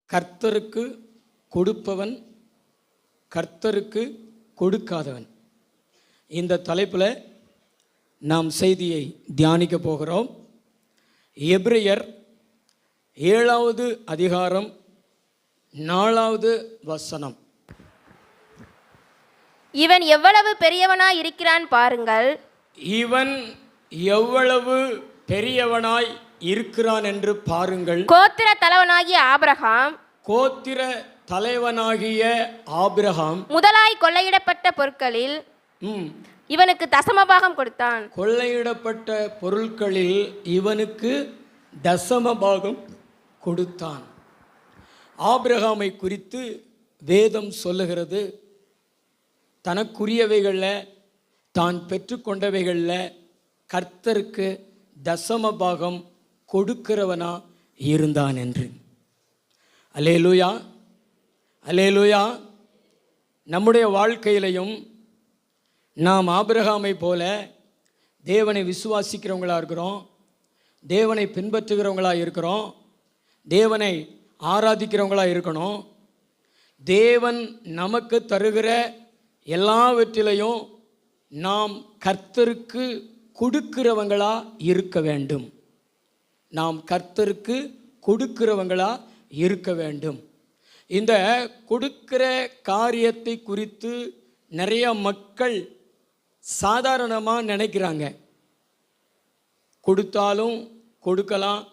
கர்த்தருக்கு கொடுப்பவன், கர்த்தருக்கு கொடுக்காதவன். இந்த தலைப்பில் நாம் செய்தியை தியானிக்க போகிறோம். எபிரெயர் 7வது அதிகாரம் 4வது வசனம். இவன் எவ்வளவு பெரியவனாய் இருக்கிறான் பாருங்கள். இவன் எவ்வளவு பெரியவனாய் இருக்கிறான் என்று பாருங்கள். கோத்திர தலைவனாகிய ஆபிரகாம், கோத்திர தலைவனாகிய ஆபிரகாம் முதலாய் கொள்ளையிடப்பட்ட பொருட்களில் இவனுக்கு தசமபாகம் கொடுத்தான். கொள்ளையிடப்பட்ட பொருட்களில் இவனுக்கு தசமபாகம் கொடுத்தான். ஆபிரகாமை குறித்து வேதம் சொல்லுகிறது, தனக்குரியவைகளில் தான் பெற்றுக்கொண்டவைகளில் கர்த்தருக்கு தசமபாகம் கொடுக்கிறவனா இருந்தான் என்று. அல்லேலூயா, அல்லேலூயா. நம்முடைய வாழ்க்கையிலையும் நாம் ஆபிரகாமை போல தேவனை விசுவாசிக்கிறவங்களாக இருக்கிறோம், தேவனை பின்பற்றுகிறவங்களாக இருக்கிறோம், தேவனை ஆராதிக்கிறவங்களாக இருக்கணும். தேவன் நமக்கு தருகிற எல்லாவற்றிலையும் நாம் கர்த்தருக்கு கொடுக்கிறவங்களா இருக்க வேண்டும். நாம் கர்த்தருக்கு கொடுக்கிறவங்களா இருக்க வேண்டும். இந்த கொடுக்கிற காரியத்தை குறித்து நிறைய மக்கள் சாதாரணமாக நினைக்கிறாங்க. கொடுத்தாலும் கொடுக்கலாம்,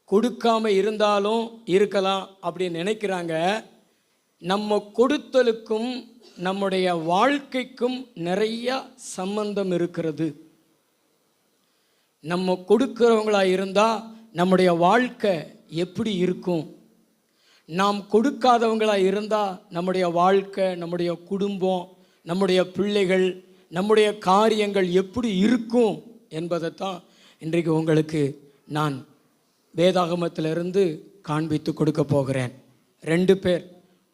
கொடுக்காம இருந்தாலும் இருக்கலாம் அப்படின்னு நினைக்கிறாங்க. நம்ம கொடுத்தலுக்கும் நம்முடைய வாழ்க்கைக்கும் நிறைய சம்பந்தம் இருக்கிறது. நம்ம கொடுக்கிறவங்களாக இருந்தால் நம்முடைய வாழ்க்கை எப்படி இருக்கும்? நாம் கொடுக்காதவங்களாக இருந்தால் நம்முடைய வாழ்க்கை, நம்முடைய குடும்பம், நம்முடைய பிள்ளைகள், நம்முடைய காரியங்கள் எப்படி இருக்கும் என்பதைத்தான் இன்றைக்கு உங்களுக்கு நான் வேதாகமத்திலிருந்து காண்பித்து கொடுக்க போகிறேன். 2 பேர்,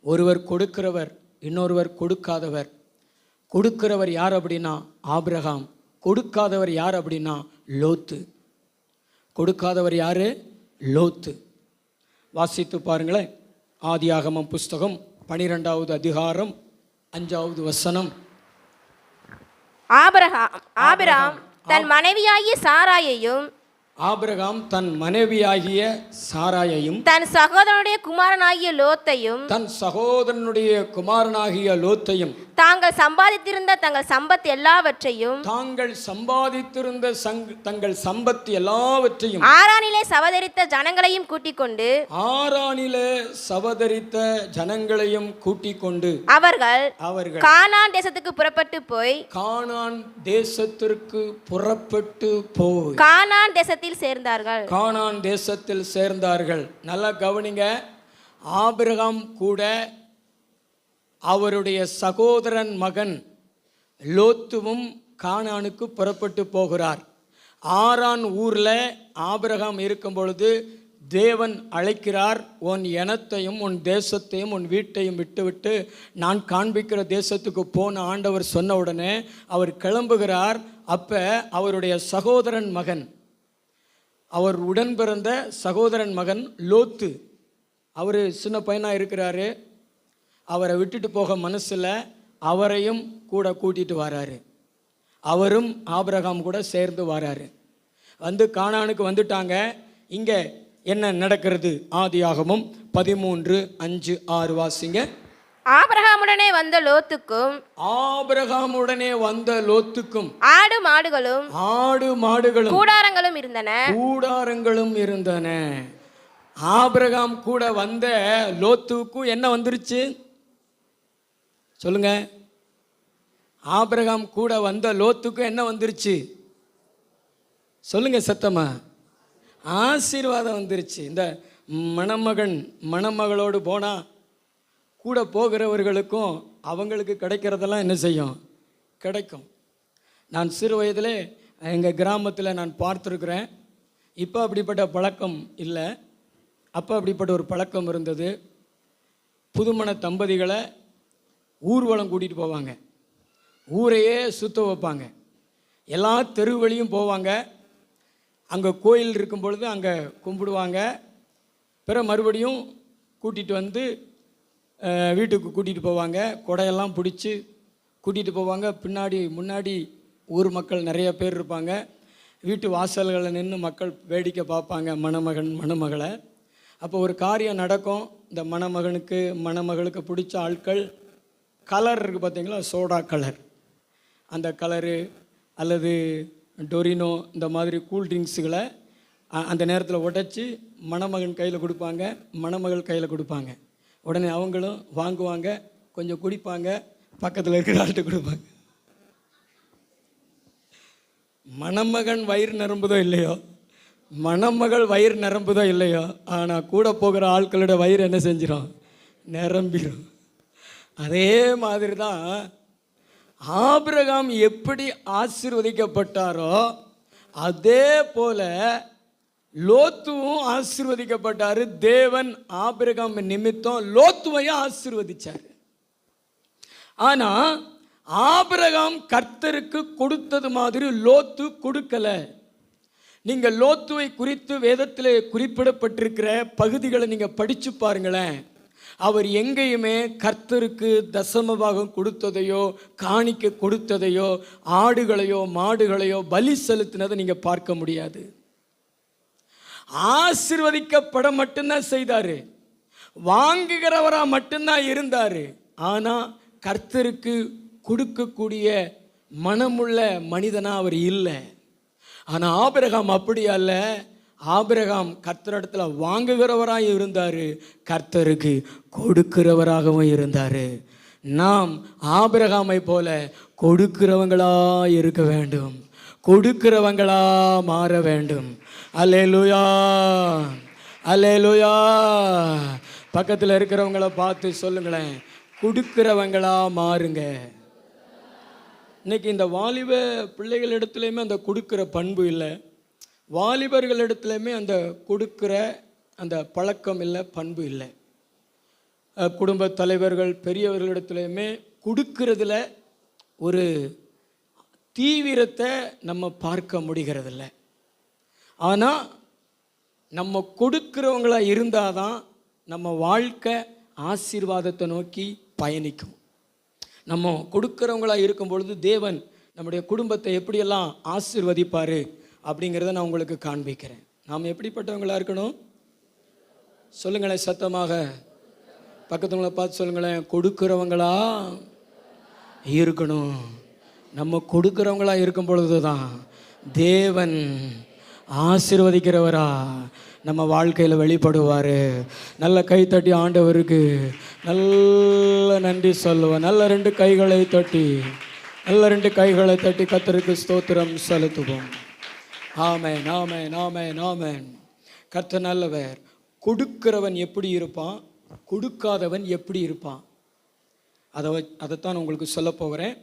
ஒருவர் கொடுக்கிறவர், இன்னொருவர் கொடுக்காதவர். கொடுக்கிறவர் யார் அப்படின்னா ஆபிரகாம், கொடுக்காதவர் யார் அப்படின்னா லோத்து. கொடுக்காதவர் யார்? லோத்து. வாசித்து பாருங்களேன். ஆதியாகமம் புஸ்தகம் 12வது அதிகாரம் 5வது வசனம். ஆபிரகாம் தன் மனைவியாகிய சாராயையும், ஆபிரகாம் தன் மனைவியாகிய சாராயையும், தன் சகோதரனுடைய குமாரனாகிய லோத்தையும், தாங்கள் சம்பாதித்திருந்த தங்கள் சம்பத்து எல்லாவற்றையும், ஆரானிலே சவதரித்த ஜனங்களையும் கூட்டிக் கொண்டு அவர்கள் கானான் தேசத்துக்கு புறப்பட்டு போய் கானான் தேசத்தில் சேர்ந்தார்கள். நல்லா கவனிங்க. ஆபிரகாம் கூட அவருடைய சகோதரன் மகன் லோத்துவும் கானானுக்கு புறப்பட்டு போகிறார். ஆரான் ஊரில் ஆபிரகாம் இருக்கும் பொழுது தேவன் அழைக்கிறார். உன் இனத்தையும் உன் தேசத்தையும் உன் வீட்டையும் விட்டுவிட்டு நான் காண்பிக்கிற தேசத்துக்கு போன ஆண்டவர் சொன்ன உடனே அவர் கிளம்புகிறார். அப்போ அவருடைய சகோதரன் மகன், அவர் உடன் பிறந்த சகோதரன் மகன் லோத்து, அவர் சின்ன பையனாக இருக்கிறாரு. அவரை விட்டுட்டு போக மனசில் அவரையும் கூட கூட்டிகிட்டு வராரு. அவரும் ஆபிரகாம் கூட சேர்ந்து வராரு. வந்து கானானுக்கு வந்துட்டாங்க. இங்கே என்ன நடக்கிறது? ஆதியாகமம் 13:5-6 வாசிங்க. ஆபிரகாமுடனே வந்த லோத்துக்கும் ஆடு மாடுகளும் கூடாரங்களும் இருந்தன. ஆபிரகாம் கூட வந்த லோத்துக்கும் என்ன வந்துருச்சு சொல்லுங்க? ஆபிரகாம் கூட வந்த லோத்துக்கும் என்ன வந்துருச்சு சொல்லுங்க சத்தமா? ஆசீர்வாதம் வந்துருச்சு. இந்த மணமகளோடு போனால் கூட போகிறவர்களுக்கும் அவங்களுக்கு கிடைக்கிறதெல்லாம் என்ன செய்யும்? கிடைக்கும். நான் சிறு வயதில் எங்கள் கிராமத்தில் நான் பார்த்துருக்குறேன். இப்போ அப்படிப்பட்ட பழக்கம் இல்லை. அப்போ அப்படிப்பட்ட ஒரு பழக்கம் இருந்தது. புதுமண தம்பதிகளை ஊர்வலம் கூட்டிகிட்டு போவாங்க. ஊரையே சுற்ற வைப்பாங்க. எல்லா தெரு வழியும் போவாங்க. அங்கே கோயில் இருக்கும் பொழுது அங்கே கும்பிடுவாங்க. பிற மறுபடியும் கூட்டிகிட்டு வந்து வீட்டுக்கு கூட்டிகிட்டு போவாங்க. கொடையெல்லாம் பிடிச்சி கூட்டிகிட்டு போவாங்க. முன்னாடி ஊர் மக்கள் நிறைய பேர் இருப்பாங்க. வீட்டு வாசல்களில் நின்று மக்கள் வேடிக்கை பார்ப்பாங்க மணமகன் மணமகளை. அப்போ ஒரு காரியம் நடக்கும். இந்த மணமகளுக்கு பிடிச்ச ஆட்கள் கலர் இருக்குது பார்த்தீங்களா, சோடா கலர், அந்த கலரு அல்லது டொரினோ இந்த மாதிரி கூல்ட்ரிங்க்ஸுகளை அந்த நேரத்தில் உடைச்சி மணமகன் கையில் கொடுப்பாங்க, மணமகள் கையில் கொடுப்பாங்க. உடனே அவங்களும் வாங்குவாங்க, கொஞ்சம் குடிப்பாங்க, பக்கத்தில் இருக்கிற ஆள்கிட்ட கொடுப்பாங்க. மணமகன் வயிறு நிரம்புதோ இல்லையோ, மணமகள் வயிறு நிரம்புதோ இல்லையோ, ஆனால் கூட போகிற ஆட்களோட வயிறு என்ன செஞ்சிடும், நிரம்பிடும். அதே மாதிரி தான் ஆபிரகாம் எப்படி ஆசீர்வதிக்கப்பட்டாரோ அதே போல லோத்துவும் ஆசீர்வதிக்கப்பட்டார். தேவன் ஆபிரகாம் நிமித்தம் லோத்துவையும் ஆசீர்வதிச்சார். ஆனால் ஆபிரகாம் கர்த்தருக்கு கொடுத்தது மாதிரி லோத்து கொடுக்கல. நீங்கள் லோத்துவை குறித்து வேதத்தில் குறிப்பிடப்பட்டிருக்கிற பகுதிகளை நீங்கள் படித்து பாருங்களேன். அவர் எங்கேயுமே கர்த்தருக்கு தசமபாகம் கொடுத்ததையோ காணிக்க கொடுத்ததையோ ஆடுகளையோ மாடுகளையோ பலி செலுத்தினதை நீங்கள் பார்க்க முடியாது. ஆசீர்வதிக்கப்பட மட்டும்தான் செய்தார், வாங்குகிறவராக மட்டும்தான் இருந்தார். ஆனால் கர்த்தருக்கு கொடுக்கக்கூடிய மனமுள்ள மனிதனாக அவர் இல்லை. ஆனால் ஆபிரகாம் அப்படி அல்ல. ஆபிரகாம் கர்த்தரிடத்தில் வாங்குகிறவராக இருந்தார், கர்த்தருக்கு கொடுக்கிறவராகவும் இருந்தார். நாம் ஆபிரகாமை போல கொடுக்கிறவங்களாக இருக்க வேண்டும், கொடுக்கிறவங்களாக மாற வேண்டும். அல்லேலூயா, அல்லேலூயா. பக்கத்தில் இருக்கிறவங்கள பார்த்து சொல்லுங்களேன், கொடுக்கிறவங்களாக மாறுங்க. இன்னைக்கு இந்த வாலிப பிள்ளைகளிடத்துலையுமே அந்த கொடுக்கிற பண்பு இல்லை, வாலிபர்களிடத்துலையுமே அந்த கொடுக்கிற அந்த பழக்கம் இல்லை, பண்பு இல்லை. குடும்ப தலைவர்கள் பெரியவர்களிடத்துலையுமே கொடுக்கறதுல ஒரு தீவிரத்தை நம்ம பார்க்க முடிகிறதில்ல. ஆனால் நம்ம கொடுக்கிறவங்களா இருந்தால் தான் நம்ம வாழ்க்கை ஆசீர்வாதத்தை நோக்கி பயணிக்கும். நம்ம கொடுக்கிறவங்களா இருக்கும் பொழுது தேவன் நம்முடைய குடும்பத்தை எப்படியெல்லாம் ஆசீர்வதிப்பார் அப்படிங்கிறத நான் உங்களுக்கு காண்பிக்கிறேன். நாம் எப்படிப்பட்டவங்களா இருக்கணும் சொல்லுங்களேன் சத்தமாக. பக்கத்துவங்களை பார்த்து சொல்லுங்களேன், கொடுக்கிறவங்களா இருக்கணும். நம்ம கொடுக்கிறவங்களா இருக்கும் பொழுது தான் தேவன் ஆசீர்வதிக்கிறவரா நம்ம வாழ்க்கையில் வெளிப்படுவார். நல்ல கைத்தட்டி ஆண்டவருக்கு நல்ல நன்றி சொல்லுவோம். நல்ல ரெண்டு கைகளை தட்டி கர்த்தருக்கு ஸ்தோத்திரம் செலுத்துவோம். ஆமென், ஆமென், ஆமென், ஆமென். கர்த்தர் நல்லவர். கொடுக்கிறவன் எப்படி இருப்பான், கொடுக்காதவன் எப்படி இருப்பான், அதைத்தான் உங்களுக்கு சொல்ல போகிறேன்.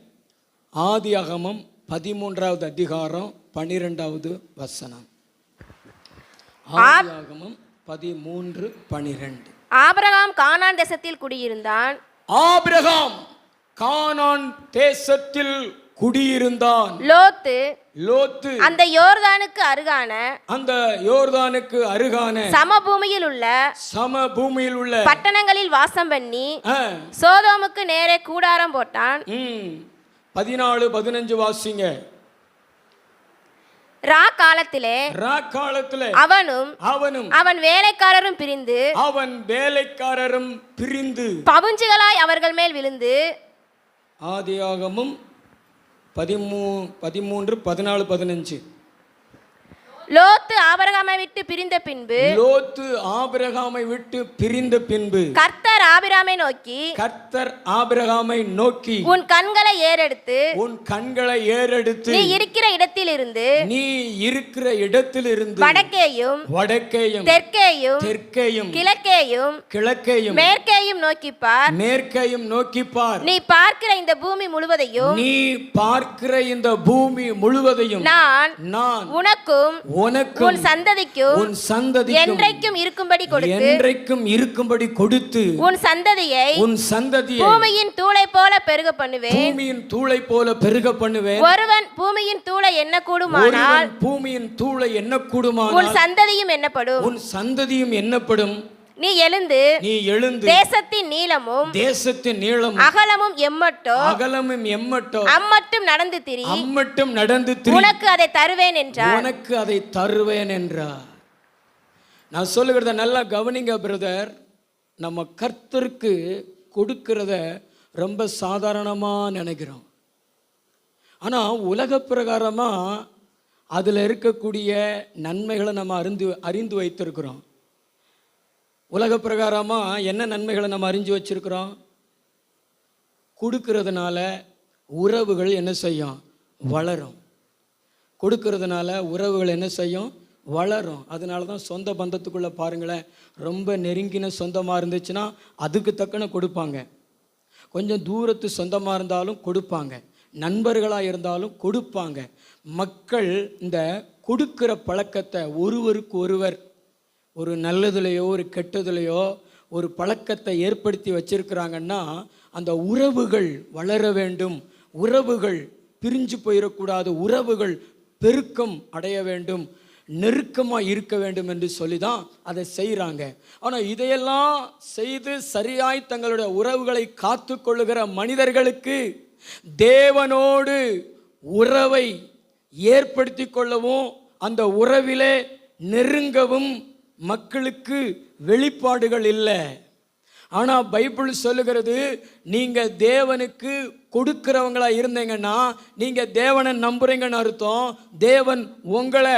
ஆதியாகமம் 13வது அதிகாரம் 12வது வசனம். ஆதியாகமம் 13:12. ஆபிரகாம் கானான் தேசத்தில் குடியிருந்தான். ஆபிரகாம் கானான் தேசத்தில் குடியிருந்தான். லோத்து அந்த யோர்தானுக்கு அருகான சமபூமியில் உள்ள பட்டணங்களில் வாசம் பண்ணி சோதோமுக்கு நேரே கூடாரம் போட்டான். 14-15 வாசிங்க. ரா காலத்திலே அவனும் அவன் வேலைக்காரரும் பிரிந்து பவுஞ்சுகளாய் அவர்கள் மேல் விழுந்து. ஆதியாகமம் 13:14-15. லோத்து ஆபிரகாமை விட்டு பிரிந்த பின்பு கர்த்தர் ஆபிரகாமை நோக்கி உன் கண்களை ஏறெடுத்து நீ இருக்கிற இடத்திலிருந்து வடக்கேயும் தெற்கேயும் கிழக்கேயும் மேற்கேயும் நோக்கிப்பார். நீ பார்க்கிற இந்த பூமி முழுவதையும் நான் உனக்கும் உன் சந்ததிக்கும் என்றைக்கும் இருக்கும்படி கொடுத்து உன் சந்ததியை பூமியின் தூளை போல பெருக பண்ணுவேன். ஒருவன் பூமியின் தூளை என்ன கூடுமானால் உன் சந்ததியும் எண்ணப்படும். நீ எழுந்து தேசத்தின் நீளமும் அகலமும் அம்மட்டும் நடந்து திரி உனக்கு அதை தருவேன் என்றார். நான் சொல்லுகிறத நல்லா கவனிங்க பிரதர். நம்ம கர்த்தருக்கு கொடுக்கிறத ரொம்ப சாதாரணமாக நினைக்கிறோம். ஆனால் உலக பிரகாரமாக அதில் இருக்கக்கூடிய நன்மைகளை நம்ம அறிந்து வைத்திருக்கிறோம். உலக பிரகாரமாக என்ன நன்மைகளை நம்ம அறிஞ்சு வச்சிருக்கிறோம்? கொடுக்கறதுனால உறவுகள் என்ன செய்யும்? வளரும். கொடுக்கறதுனால உறவுகள் என்ன செய்யும்? வளரும். அதனால தான் சொந்த பந்தத்துக்குள்ளே பாருங்களேன், ரொம்ப நெருங்கின சொந்தமாக இருந்துச்சுன்னா அதுக்கு தக்கன கொடுப்பாங்க. கொஞ்சம் தூரத்து சொந்தமாக இருந்தாலும் கொடுப்பாங்க. நண்பர்களாக இருந்தாலும் கொடுப்பாங்க. மக்கள் இந்த கொடுக்கிற பழக்கத்தை ஒருவருக்கு ஒருவர் ஒரு நல்லதுலையோ ஒரு கெட்டதுலையோ ஒரு பழக்கத்தை ஏற்படுத்தி வச்சிருக்கிறாங்கன்னா அந்த உறவுகள் வளர வேண்டும், உறவுகள் பிரிஞ்சு போயிடக்கூடாது, உறவுகள் பெருக்கம் அடைய வேண்டும், நெருக்கமாக இருக்க வேண்டும் என்று சொல்லி தான் அதை செய்கிறாங்க. ஆனால் இதையெல்லாம் செய்து சரியாய் தங்களுடைய உறவுகளை காத்து கொள்ளுகிற மனிதர்களுக்கு தேவனோடு உறவை ஏற்படுத்தி கொள்ளவும் அந்த உறவிலே நெருங்கவும் மக்களுக்கு வெளிப்பாடுகள் இல்லை. ஆனால் பைபிள் சொல்லுகிறது, நீங்கள் தேவனுக்கு கொடுக்கிறவங்களா இருந்தீங்கன்னா நீங்கள் தேவனை நம்புறீங்கன்னு அர்த்தம். தேவன் உங்களை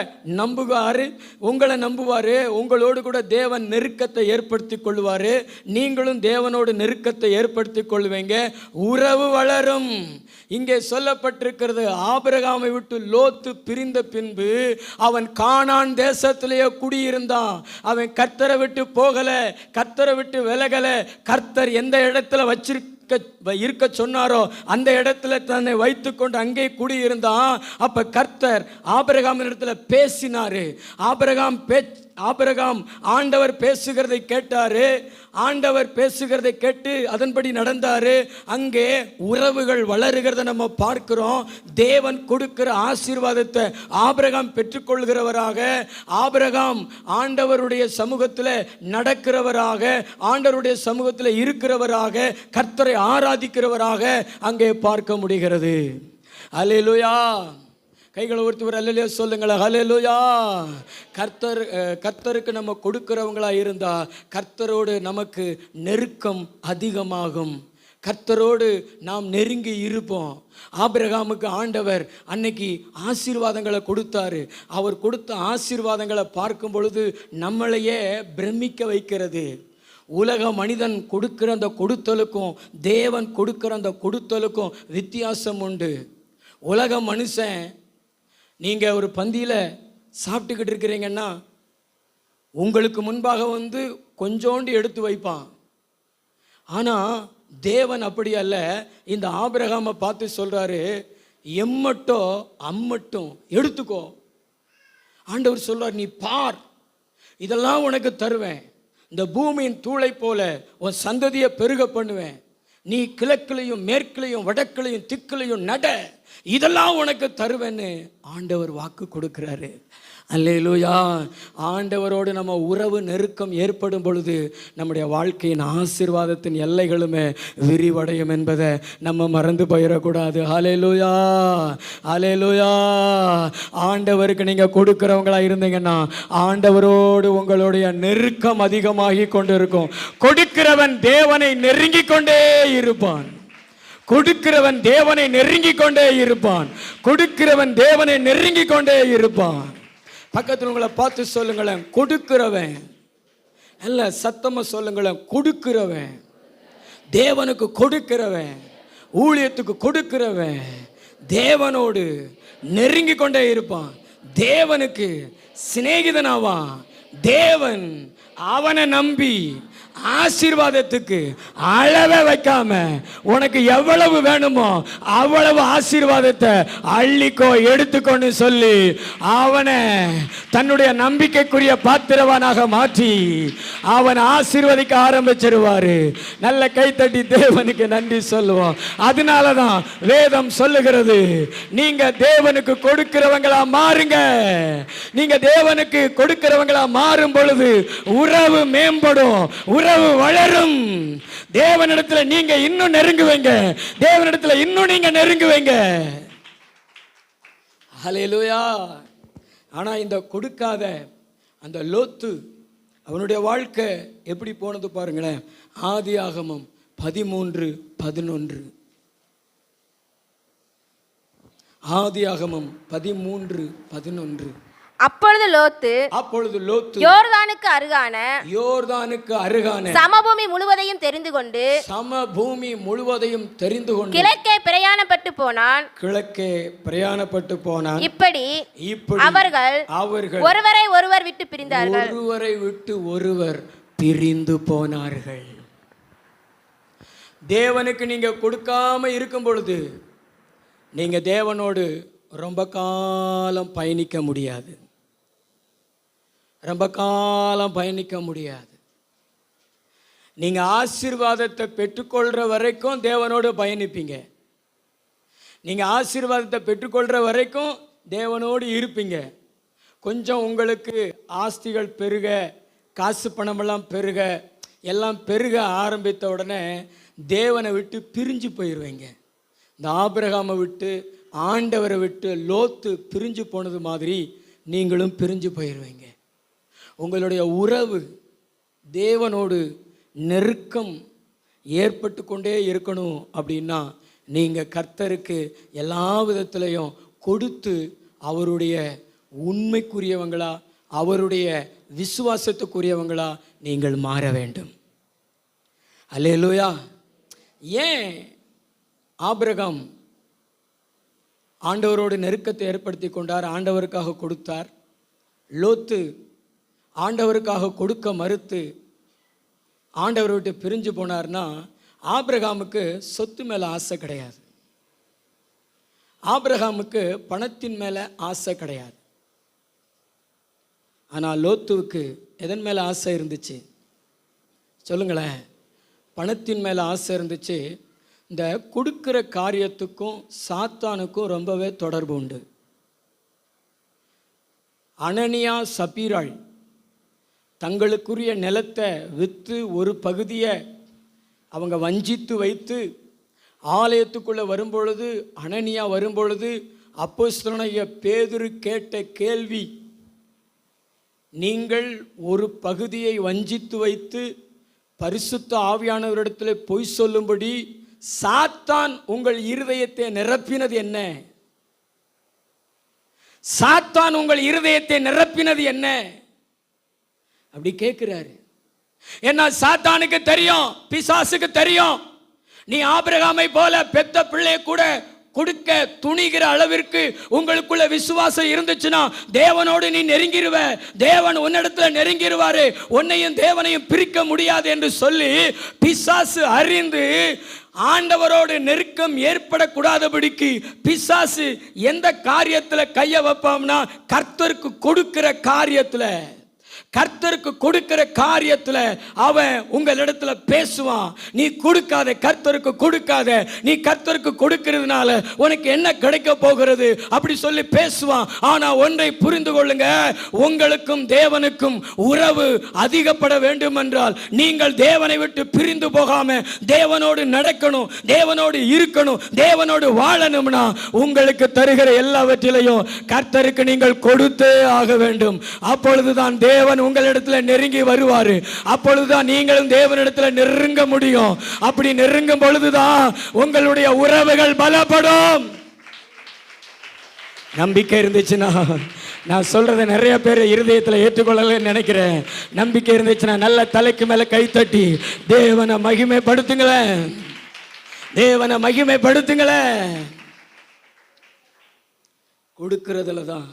நம்புவார். உங்களோடு கூட தேவன் நெருக்கத்தை ஏற்படுத்தி கொள்வார். நீங்களும் தேவனோடு நெருக்கத்தை ஏற்படுத்தி கொள்வீங்க. உறவு வளரும். இங்கே சொல்லப்பட்டிருக்கிறது, ஆபிரகாமை விட்டு லோத்து பிரிந்த பின்பு அவன் கானான் தேசத்திலேயே குடியிருந்தான். அவன் கர்த்தரை விட்டு போகலை, கர்த்தரை விட்டு விலகலை. கர்த்தர் எந்த இடத்துல இருக்க சொன்னாரோ அந்த இடத்துல தன்னை வைத்துக்கொண்டு அங்கே குடியிருந்தான். அப்ப கர்த்தர் ஆபிரகாமின் இடத்துல பேசினாரு. ஆபிரகாம் ஆண்டவர் பேசுகிறதை கேட்டாரு. ஆண்டவர் பேசுகிறதை கேட்டு அதன்படி நடந்தாரு. அங்கே உறவுகள் வளருகிறத நம்ம பார்க்கிறோம். தேவன் கொடுக்கிற ஆசீர்வாதத்தை ஆபிரகாம் பெற்றுக்கொள்கிறவராக, ஆபிரகாம் ஆண்டவருடைய சமூகத்தில் நடக்கிறவராக, ஆண்டவருடைய சமூகத்தில் இருக்கிறவராக, கர்த்தரை ஆராதிக்கிறவராக அங்கே பார்க்க முடிகிறது. அல்லேலூயா. கைகளை உயர்த்தி அல்லேலூயா சொல்லுங்களேன். அல்லேலூயா. கர்த்தருக்கு நம்ம கொடுக்கிறவங்களா இருந்தா கர்த்தரோடு நமக்கு நெருக்கம் அதிகமாகும். கர்த்தரோடு நாம் நெருங்கி இருப்போம். ஆபிரகாமுக்கு ஆண்டவர் அன்னைக்கு ஆசீர்வாதங்களை கொடுத்தாரு. அவர் கொடுத்த ஆசீர்வாதங்களை பார்க்கும் பொழுது நம்மளையே பிரமிக்க வைக்கிறது. உலக மனிதன் கொடுக்கிற அந்த கொடுத்தலுக்கும் தேவன் கொடுக்கிற அந்த கொடுத்தலுக்கும் வித்தியாசம் உண்டு. உலக மனுஷன், நீங்கள் ஒரு பந்தியில் சாப்பிட்டுக்கிட்டு இருக்கிறீங்கன்னா உங்களுக்கு முன்பாக கொஞ்சோண்டு எடுத்து வைப்பான். ஆனால் தேவன் அப்படி அல்ல. இந்த ஆபிரகாமை பார்த்து சொல்கிறாரு, எம்மட்டும் அம்மட்டும் எடுத்துக்கோ. ஆண்டவர் சொல்கிறார், நீ பார், இதெல்லாம் உனக்கு தருவேன். இந்த பூமியின் தூளை போல உன் சந்ததியை பெருக பண்ணுவேன். நீ கிழக்கிலையும் மேற்கிலையும் வடக்கிலையும் திக்கிலையும் நட, இதெல்லாம் உனக்கு தருவேன்னு ஆண்டவர் வாக்கு கொடுக்கிறாரு. அல்லேலூயா. ஆண்டவரோடு நம்ம உறவு நெருக்கம் ஏற்படும் பொழுது நம்முடைய வாழ்க்கையின் ஆசீர்வாதத்தின் எல்லைகளுமே விரிவடையும் என்பதை நம்ம மறந்து போயிடக்கூடாது. அல்லேலூயா, அல்லேலூயா. ஆண்டவருக்கு நீங்கள் கொடுக்கிறவங்களா இருந்தீங்கன்னா ஆண்டவரோடு உங்களுடைய நெருக்கம் அதிகமாகி கொண்டு இருக்கும். கொடுக்கிறவன் தேவனை நெருங்கி கொண்டே இருப்பான். கொடுக்கிறவன் தேவனை நெருங்கி கொண்டே இருப்பான். கொடுக்கிறவன் தேவனை நெருங்கி கொண்டே இருப்பான். பக்கத்தில் உங்களை பார்த்து சொல்லுங்களேன், கொடுக்கிறவன். நல்ல சத்தமா சொல்லுங்களேன், கொடுக்கிறவன். தேவனுக்கு கொடுக்கிறவன், ஊழியத்துக்கு கொடுக்கிறவன் தேவனோடு நெருங்கி கொண்டே இருப்பான். தேவனுக்கு சிநேகிதனாவான். தேவன் அவனை நம்பி ஆசீர்வாதத்துக்கு அளவே வைக்காம உனக்கு எவ்வளவு வேணுமோ அவ்வளவு ஆசீர்வாதத்தை அள்ளிக்கோ எடுத்துக்கொண்டு சொல்லி அவனை தன்னுடைய நம்பிக்கைக்குரிய பாத்திரவானாக மாற்றி அவன் ஆசீர்வதிக்க ஆரம்பிச்சிருவாரு. நல்ல கைத்தட்டி தேவனுக்கு நன்றி சொல்லுவோம். அதனாலதான் வேதம் சொல்லுகிறது, நீங்க தேவனுக்கு கொடுக்கிறவங்களா மாறுங்க. நீங்க தேவனுக்கு கொடுக்கிறவங்களா மாறும் பொழுது உறவு மேம்படும், உறவு வளரும். தேவனிடத்துல நீங்க இன்னும் நெருங்குவீங்க, தேவனிடத்துல இன்னும் நீங்க நெருங்குவீங்க. ஹல்லேலூயா. ஆனா இந்த கொடுக்காத அந்த லோத்து அவனுடைய வாழ்க்கை எப்படி போனது பாருங்களேன். ஆதியாகமம் 13:11. ஆதியாகமம் 13:11. அப்பொழுது லோத்து யோர்தானுக்கு அருகான சமபூமி முழுவதையும் தெரிந்து கொண்டு கிழக்கே பிரயாணப்பட்டு போனான். இப்படி அவர்கள் ஒருவரை ஒருவர் விட்டு பிரிந்து போனார்கள். தேவனுக்கு நீங்க கொடுக்காம இருக்கும் பொழுது நீங்க தேவனோடு ரொம்ப காலம் பயணிக்க முடியாது, ரொம்ப காலம் பயணிக்க முடியாது. நீங்க ஆசீர்வாதத்தை பெற்றுக்கொள்ற வரைக்கும் தேவனோடு பயணிப்பீங்க. நீங்க ஆசீர்வாதத்தை பெற்றுக்கொள்ற வரைக்கும் தேவனோடு இருப்பீங்க. கொஞ்சம் உங்களுக்கு ஆஸ்திகள் பெருக, காசு பணமெல்லாம் பெருக, எல்லாம் பெருக ஆரம்பித்த உடனே தேவனை விட்டு பிரிஞ்சு போயிடுவீங்க. இந்த ஆபிரகாமை விட்டு, ஆண்டவரை விட்டு லோத்து பிரிஞ்சு போனது மாதிரி நீங்களும் பிரிஞ்சு போயிடுவீங்க. உங்களுடைய உறவு தேவனோடு நெருக்கம் ஏற்பட்டு கொண்டே இருக்கணும் அப்படின்னா நீங்கள் கர்த்தருக்கு எல்லா விதத்திலையும் கொடுத்து அவருடைய உண்மைக்குரியவங்களா, அவருடைய விசுவாசத்துக்குரியவங்களா நீங்கள் மாற வேண்டும். அல்லேலூயா. ஏன் ஆபிரகாம் ஆண்டவரோடு நெருக்கத்தை ஏற்படுத்தி கொண்டார், ஆண்டவருக்காக கொடுத்தார். லோத்து ஆண்டவருக்காக கொடுக்க மறுத்து ஆண்டவரை விட்டு பிரிஞ்சு போனார்னா, ஆபிரகாமுக்கு சொத்து மேலே ஆசை கிடையாது, ஆபிரகாமுக்கு பணத்தின் மேலே ஆசை கிடையாது. ஆனால் லோத்துவுக்கு எதன் மேலே ஆசை இருந்துச்சு சொல்லுங்களேன்? பணத்தின் மேலே ஆசை இருந்துச்சு. இந்த கொடுக்கிற காரியத்துக்கும் சாத்தானுக்கும் ரொம்பவே தொடர்பு உண்டு. அனனியா சப்பீராள் தங்களுக்குரிய நிலத்தை விற்று ஒரு பகுதியை அவங்க வஞ்சித்து வைத்து ஆலயத்துக்குள்ளே வரும்பொழுது, அனனியா வரும்பொழுது அப்போஸ்தலனாகிய பேதுரு கேட்ட கேள்வி, நீங்கள் ஒரு பகுதியை வஞ்சித்து வைத்து பரிசுத்த ஆவியானவரிடத்தில் பொய் சொல்லும்படி சாத்தான் உங்கள் இருதயத்தை நிரப்பினது என்ன? சாத்தான் உங்கள் இருதயத்தை நிரப்பினது என்ன அப்படி கேட்கிறாரு. ஏன்னா சாத்தானுக்கு தெரியும், பிசாசுக்கு தெரியும், நீ ஆபிரகாமை போல பெத்த பிள்ளையை கூட கொடுக்க துணிகிற அளவிற்கு உங்களுக்குள்ள விசுவாசம் இருந்துச்சுன்னா தேவனோடு நீ நெருங்கிடுவ, தேவன் உன்னிடத்துல நெருங்கிடுவாரு, உன்னையும் தேவனையும் பிரிக்க முடியாது என்று சொல்லி பிசாசு அறிந்து ஆண்டவரோடு நெருக்கம் ஏற்படக்கூடாதபடிக்கு பிசாசு எந்த காரியத்தில் கையை வைப்பாம்னா, கர்த்தருக்கு கொடுக்கிற காரியத்தில், கர்த்தருக்கு கொடுக்கிற காரியத்தில் அவன் உங்களிடத்துல பேசுவான். நீ கொடுக்காத, கர்த்தருக்கு கொடுக்காத, நீ கர்த்தருக்கு கொடுக்கிறதுனால உனக்கு என்ன கிடைக்க போகிறது அப்படி சொல்லி பேசுவான். ஆனா ஒன்றை புரிந்து கொள்ளுங்க, உங்களுக்கும் தேவனுக்கும் உறவு அதிகப்பட வேண்டும் என்றால் நீங்கள் தேவனை விட்டு பிரிந்து போகாம தேவனோடு நடக்கணும், தேவனோடு இருக்கணும், தேவனோடு வாழணும்னா உங்களுக்கு தருகிற எல்லாவற்றிலையும் கர்த்தருக்கு நீங்கள் கொடுத்தே ஆக வேண்டும். அப்பொழுதுதான் தேவன் உங்களிடத்தில் நெருங்கி வருவாரு, அப்பொழுதுதான் நீங்களும் தேவனிடத்தில் நெருங்க முடியும். அப்படி நெருங்கும் பொழுதுதான் உங்களுடைய உறவுகள் பலப்படும். நம்பிக்கை இருந்துச்சுன்னா, நான் சொல்றதை நிறைய பேர் இருதயத்தில் ஏற்றுக்கொள்ளலன்னு நினைக்கிறேன். நம்பிக்கை இருந்துச்சுன்னா நல்ல தலைக்கு மேல கை தட்டி தேவனை மகிமைப்படுத்துங்களேன், தேவனை மகிமைப்படுத்துங்களேன். கொடுக்கிறதுல தான்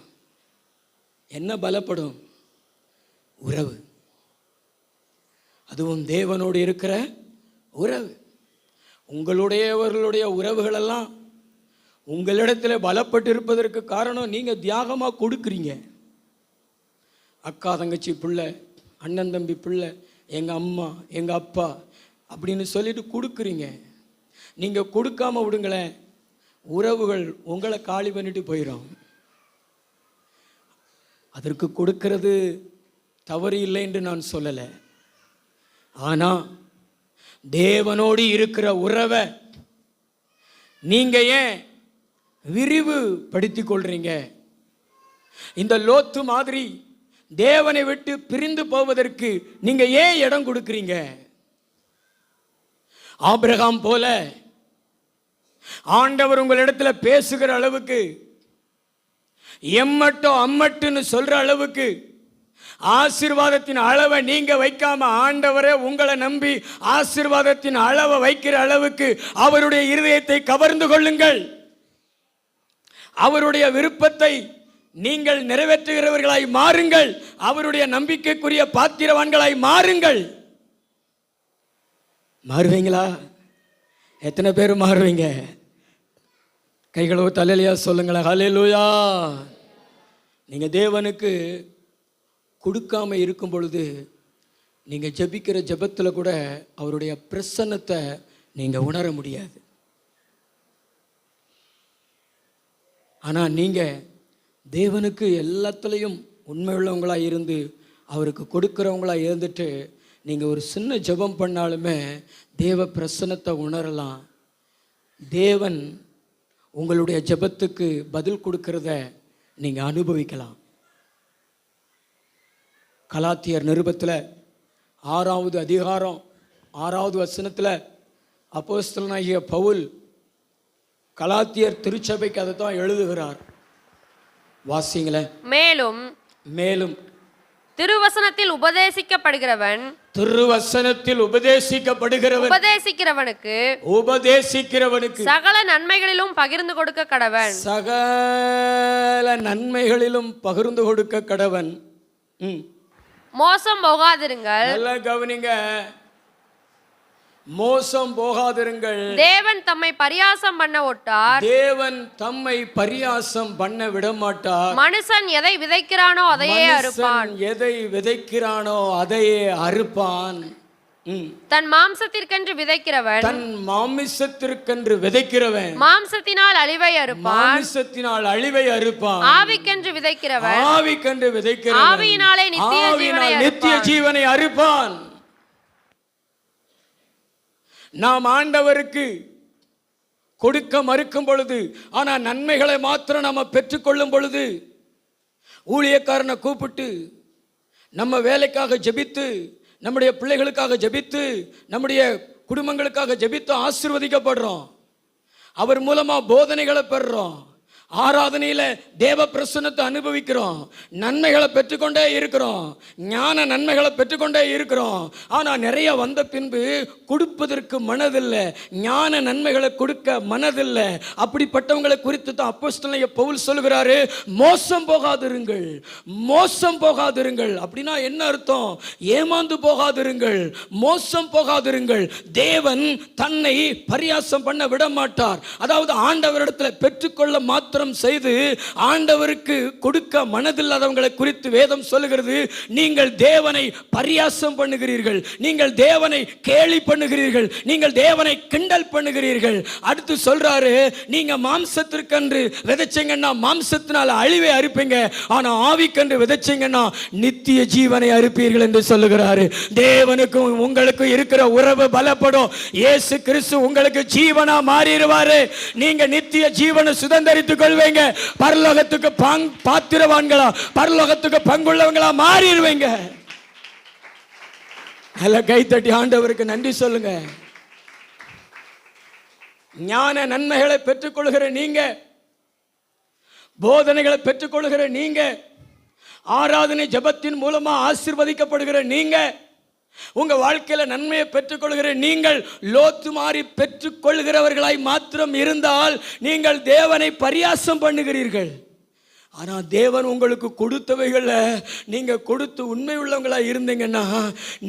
என்ன பலப்படும்? உறவு. அதுவும் தேவனோடு இருக்கிற உறவு. உங்களுடையவர்களுடைய உறவுகளெல்லாம் உங்களிடத்தில் பலப்பட்டு இருப்பதற்கு காரணம் நீங்கள் தியாகமாக கொடுக்குறீங்க. அக்கா தங்கச்சி பிள்ளை, அண்ணன் தம்பி பிள்ளை, எங்கள் அம்மா எங்கள் அப்பா அப்படின்னு சொல்லிட்டு கொடுக்குறீங்க. நீங்கள் கொடுக்காம விடுங்களேன், உறவுகள் உங்களை காலி பண்ணிட்டு போயிடும். அதற்கு கொடுக்கிறது தவறு இல்லை என்று நான் சொல்லலை. ஆனால் தேவனோடு இருக்கிற உறவை நீங்கள் ஏன் விரிவுபடுத்திக் கொள்றீங்க? இந்த லோத்து மாதிரி தேவனை விட்டு பிரிந்து போவதற்கு நீங்க ஏன் இடம் கொடுக்கிறீங்க? ஆபிரகாம் போல ஆண்டவர் உங்களிடத்தில் பேசுகிற அளவுக்கு, எம்மட்டும் அம்மட்டுன்னு சொல்ற அளவுக்கு ஆசீர்வாதத்தின் அளவை நீங்க வைக்காம ஆண்டவரே உங்களை நம்பி ஆசீர்வாதத்தின் அளவை வைக்கிற அளவுக்கு அவருடைய இருதயத்தை கவர்ந்து கொள்ளுங்கள். அவருடைய விருப்பத்தை நீங்கள் நிறைவேற்றுகிறவர்களாய் மாறுங்கள். அவருடைய நம்பிக்கைக்குரிய பாத்திரவான்களாய் மாறுங்கள். மாறுவீங்களா? எத்தனை பேர் மாறுவீங்க? கைகளோ தலையிலையா சொல்லுங்களேன். ஹல்லேலூயா. நீங்க தேவனுக்கு கொடுக்காம இருக்கும் பொழுது நீங்க ஜெபிக்கிற ஜெபத்தில் கூட அவருடைய பிரசன்னத்தை நீங்க உணர முடியாது. ஆனால் நீங்கள் தேவனுக்கு எல்லாத்துலேயும் உண்மை உள்ளவங்களாக இருந்து அவருக்கு கொடுக்குறவங்களாக இருந்துட்டு நீங்கள் ஒரு சின்ன ஜெபம் பண்ணாலுமே தேவ பிரசன்னத்தை உணரலாம். தேவன் உங்களுடைய ஜெபத்துக்கு பதில் கொடுக்கிறத நீங்கள் அனுபவிக்கலாம். கலாத்தியர் நிருபத்தில் 6வது அதிகாரம் 6வது வசனத்தில் அப்போஸ்தலனாகிய பவுல் கலாத்தியர் திருச்சபைக்கு அதை தான் எழுதுகிறார். வாசிங்களேன். மேலும் திருவசனத்தில் உபதேசிக்கப்படுகிறவன் உபதேசிக்கிறவனுக்கு சகல நன்மைகளிலும் பகிர்ந்து கொடுக்க கடவன். சகல நன்மைகளிலும் பகிர்ந்து கொடுக்க கடவன். மோசம் போகாதிருங்கள். நல்லா கவனிங்க. மோசம் போகாதிருங்கள். தேவன் தம்மை பரியாசம் பண்ண ஒட்டார். தேவன் தம்மை பரியாசம் பண்ண விட மாட்டார். மனுஷன் எதை விதைக்கிறானோ அதையே அறுப்பான். எதை விதைக்கிறானோ அதையே அறுப்பான். தன் மாம்சத்திற்கென்று விதைக்கிறவன் மாம்சத்தினால் அழிவை அறுப்பான். ஆவிக்கென்று விதைக்கிறவன் ஆவியினாலே நித்திய ஜீவனை அறுப்பான். நாம் ஆண்டவருக்கு கொடுக்க மறுக்கும் பொழுது, ஆனா நன்மைகளை மாத்திரம் நம்ம பெற்றுக்கொள்ளும் பொழுது, ஊழியக்காரனை கூப்பிட்டு நம்ம வேலைக்காக ஜெபித்து, நம்முடைய பிள்ளைகளுக்காக ஜெபித்து, நம்முடைய குடும்பங்களுக்காக ஜெபித்து ஆசீர்வதிக்கப்படுறோம். அவர் மூலமா போதனைகளை பெறுறோம். ஆராதனையில் தேவ பிரசன்னத்தை அனுபவிக்கிறோம். நன்மைகளை பெற்றுக்கொண்டே இருக்கிறோம். ஞான நன்மைகளை பெற்றுக்கொண்டே இருக்கிறோம். ஆனால் நிறைய வந்த பின்பு கொடுப்பதற்கு மனதில்லை, ஞான நன்மைகளை கொடுக்க மனதில்லை. அப்படிப்பட்டவங்களை குறித்து தான் அப்போஸ்தலனாகிய பவுல் சொல்கிறாரு, மோசம் போகாதிருங்கள். மோசம் போகாதிருங்கள் அப்படின்னா என்ன அர்த்தம்? ஏமாந்து போகாதிருங்கள், மோசம் போகாதிருங்கள். தேவன் தன்னை பரியாசம் பண்ண விட மாட்டார். அதாவது ஆண்டவரிடத்தில் பெற்றுக்கொள்ள மாத்திரம் செய்து ஆண்டவருக்கு கொடுக்க மனதில்லாதவங்களை குறித்து வேதம் சொல்லுகிறது, நீங்கள் தேவனை பரியாசம் பண்ணுகிறீர்கள், நீங்கள் தேவனை கேலி பண்ணுகிறீர்கள், நீங்கள் தேவனை கிண்டல் பண்ணுகிறீர்கள். அடுத்து சொல்றாரு, நீங்க மாம்சத்திற்கென்று விதைச்சீங்கன்னா மாம்சத்தினால் அழிவை அறுப்பீங்க, ஆனா ஆவிக்கென்று விதைச்சீங்கன்னா நித்திய ஜீவனை அறுப்பீர்கள் என்று சொல்லுகிறாரு. தேவனுக்கும் உங்களுக்கும் இருக்கிற உறவு பலப்படும். இயேசு கிறிஸ்து உங்களுக்கு ஜீவனா மாறிடுவாரு. நீங்க நித்திய ஜீவனை சுதந்தரித்துக் கொள்வீங்க. பரலோகத்துக்கு பாத்திரவான்களா, பரலோகத்துக்கு பங்குள்ளவங்களா மாறிடுவீங்க. கை தட்டி ஆண்டவருக்கு நன்றி சொல்லுங்க. ஞான நன்மைகளை பெற்றுக்கொள்கிற நீங்க, போதனைகளை பெற்றுக்கொள்கிற நீங்க, ஆராதனை ஜெபத்தின் மூலமா ஆசீர்வதிக்கப்படுகிற நீங்க, உங்க வாழ்க்கையில நன்மையை பெற்றுக்கொள்கிற நீங்கள் லோத்து மாறி பெற்றுக்கொள்கிறவர்களாய் மாத்திரம் இருந்தால் நீங்கள் தேவனை பரியாசம் பண்ணுகிறீர்கள். ஆனால் தேவன் உங்களுக்கு கொடுத்தவைகளில் நீங்கள் கொடுத்து உண்மை உள்ளவங்களாக இருந்தீங்கன்னா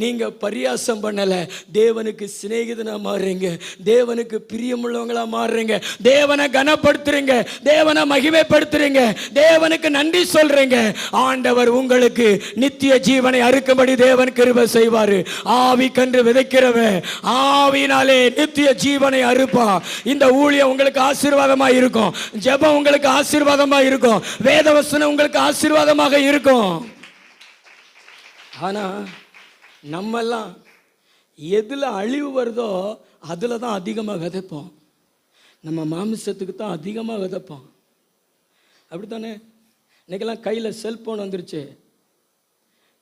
நீங்கள் பரியாசம் பண்ணலை, தேவனுக்கு சிநேகிதனாக மாறுறீங்க, தேவனுக்கு பிரியமுள்ளவங்களாக மாறுறீங்க, தேவனை கனப்படுத்துறீங்க, தேவனை மகிமைப்படுத்துறீங்க, தேவனுக்கு நன்றி சொல்றீங்க. ஆண்டவர் உங்களுக்கு நித்திய ஜீவனை அறுக்கும்படி தேவன் கிருபை செய்வார். ஆவி கன்று விதைக்கிறவன் ஆவினாலே நித்திய ஜீவனை அறுப்பா. இந்த ஊழியம் உங்களுக்கு ஆசீர்வாதமாக இருக்கும், ஜெபம் உங்களுக்கு ஆசீர்வாதமாக இருக்கும், வேதவசனம் உங்களுக்கு ஆசீர்வாதமாக இருக்கும். ஆனா நம்மெல்லாம் எதுல அழிவு வருதோ அதுல தான் அதிகமாக விதைப்போம். நம்ம மாமிசத்துக்கு தான் அதிகமாக விதைப்போம். அப்படித்தானே? இன்னைக்கெல்லாம் கையில் செல்போன் வந்துருச்சு,